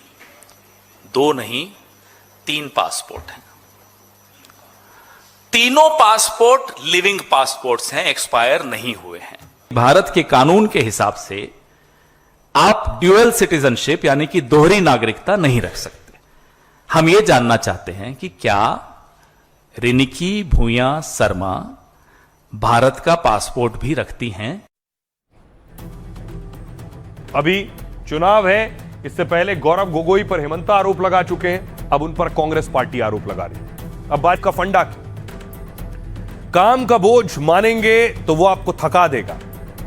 2 नहीं, 3 पासपोर्ट हैं। तीनों पासपोर्ट लिविंग पासपोर्ट्स हैं, एक्सपायर नहीं हुए हैं। भारत के कानून के हिसाब से आप ड्यूअल सिटीजनशिप यानी कि दोहरी नागरिकता नहीं रख सकते। हम ये जानना चाहते हैं कि क्या रिंकी भुइयां शर्मा भारत का पासपोर्ट भी रखती हैं? अभी चुनाव है, इससे पहले गौरव गोगोई पर हेमंता आरोप लगा चुके हैं। अब उन पर कांग्रेस पार्टी आरोप लगा रही है। अब बात का फंडा, काम का बोझ मानेंगे तो वो आपको थका देगा।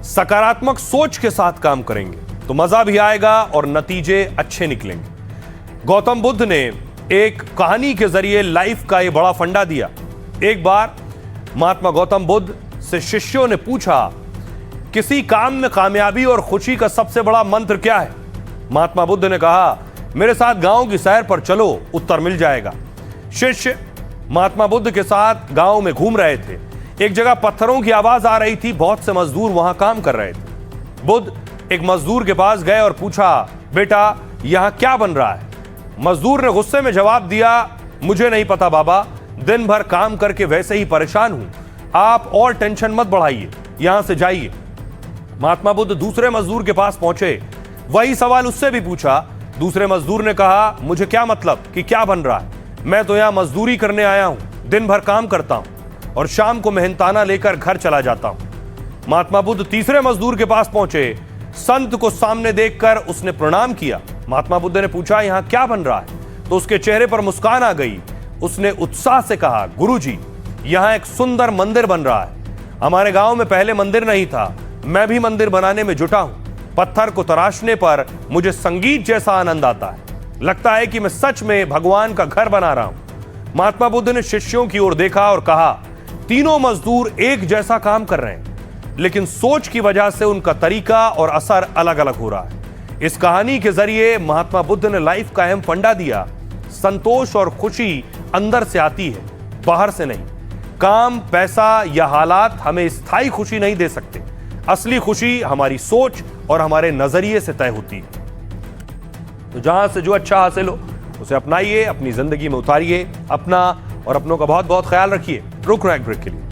सकारात्मक सोच के साथ काम करेंगे तो मजा भी आएगा और नतीजे अच्छे निकलेंगे। गौतम बुद्ध ने एक कहानी के जरिए लाइफ का यह बड़ा फंडा दिया। एक बार महात्मा गौतम बुद्ध से शिष्यों ने पूछा किसी काम में कामयाबी और खुशी का सबसे बड़ा मंत्र क्या है? महात्मा बुद्ध ने कहा, मेरे साथ गांव की सैर पर चलो, उत्तर मिल जाएगा। शिष्य महात्मा बुद्ध के साथ गांव में घूम रहे थे। एक जगह पत्थरों की आवाज आ रही थी। बहुत से मजदूर वहां काम कर रहे थे। बुद्ध एक मजदूर के पास गए और पूछा, बेटा यहां क्या बन रहा है? मजदूर ने गुस्से में जवाब दिया, मुझे नहीं पता बाबा, दिन भर काम करके वैसे ही परेशान हूं, आप और टेंशन मत बढ़ाइए, यहां से जाइए। महात्मा बुद्ध दूसरे मजदूर के पास पहुंचे, वही सवाल उससे भी पूछा। दूसरे मजदूर ने कहा, मुझे क्या मतलब कि क्या बन रहा है, मैं तो यहां मजदूरी करने आया हूं, दिन भर काम करता हूं और शाम को मेहनताना लेकर घर चला जाता हूं। महात्मा बुद्ध तीसरे मजदूर के पास पहुंचे। संत को सामने देखकर उसने प्रणाम किया। महात्मा बुद्ध ने पूछा, यहां क्या बन रहा है? तो उसके चेहरे पर मुस्कान आ गई। उसने उत्साह से कहा, गुरुजी, यहां एक सुंदर मंदिर बन रहा है। हमारे गांव में पहले मंदिर नहीं था, मैं भी मंदिर बनाने में जुटा हूं। पत्थर को तराशने पर मुझे संगीत जैसा आनंद आता है, लगता है कि मैं सच में भगवान का घर बना रहा हूं। महात्मा बुद्ध ने शिष्यों की ओर देखा और कहा, तीनों मजदूर एक जैसा काम कर रहे हैं, लेकिन सोच की वजह से उनका तरीका और असर अलग अलग हो रहा है। इस कहानी के जरिए महात्मा बुद्ध ने लाइफ का अहम फंडा दिया, संतोष और खुशी अंदर से आती है, बाहर से नहीं। काम, पैसा या हालात हमें स्थायी खुशी नहीं दे सकते। असली खुशी हमारी सोच और हमारे नजरिए से तय होती है। तो जहां से जो अच्छा हासिल हो उसे अपनाइए, अपनी जिंदगी में उतारिए। अपना और अपनों का बहुत बहुत ख्याल रखिए। रुक रहे हैं ब्रेक के लिए।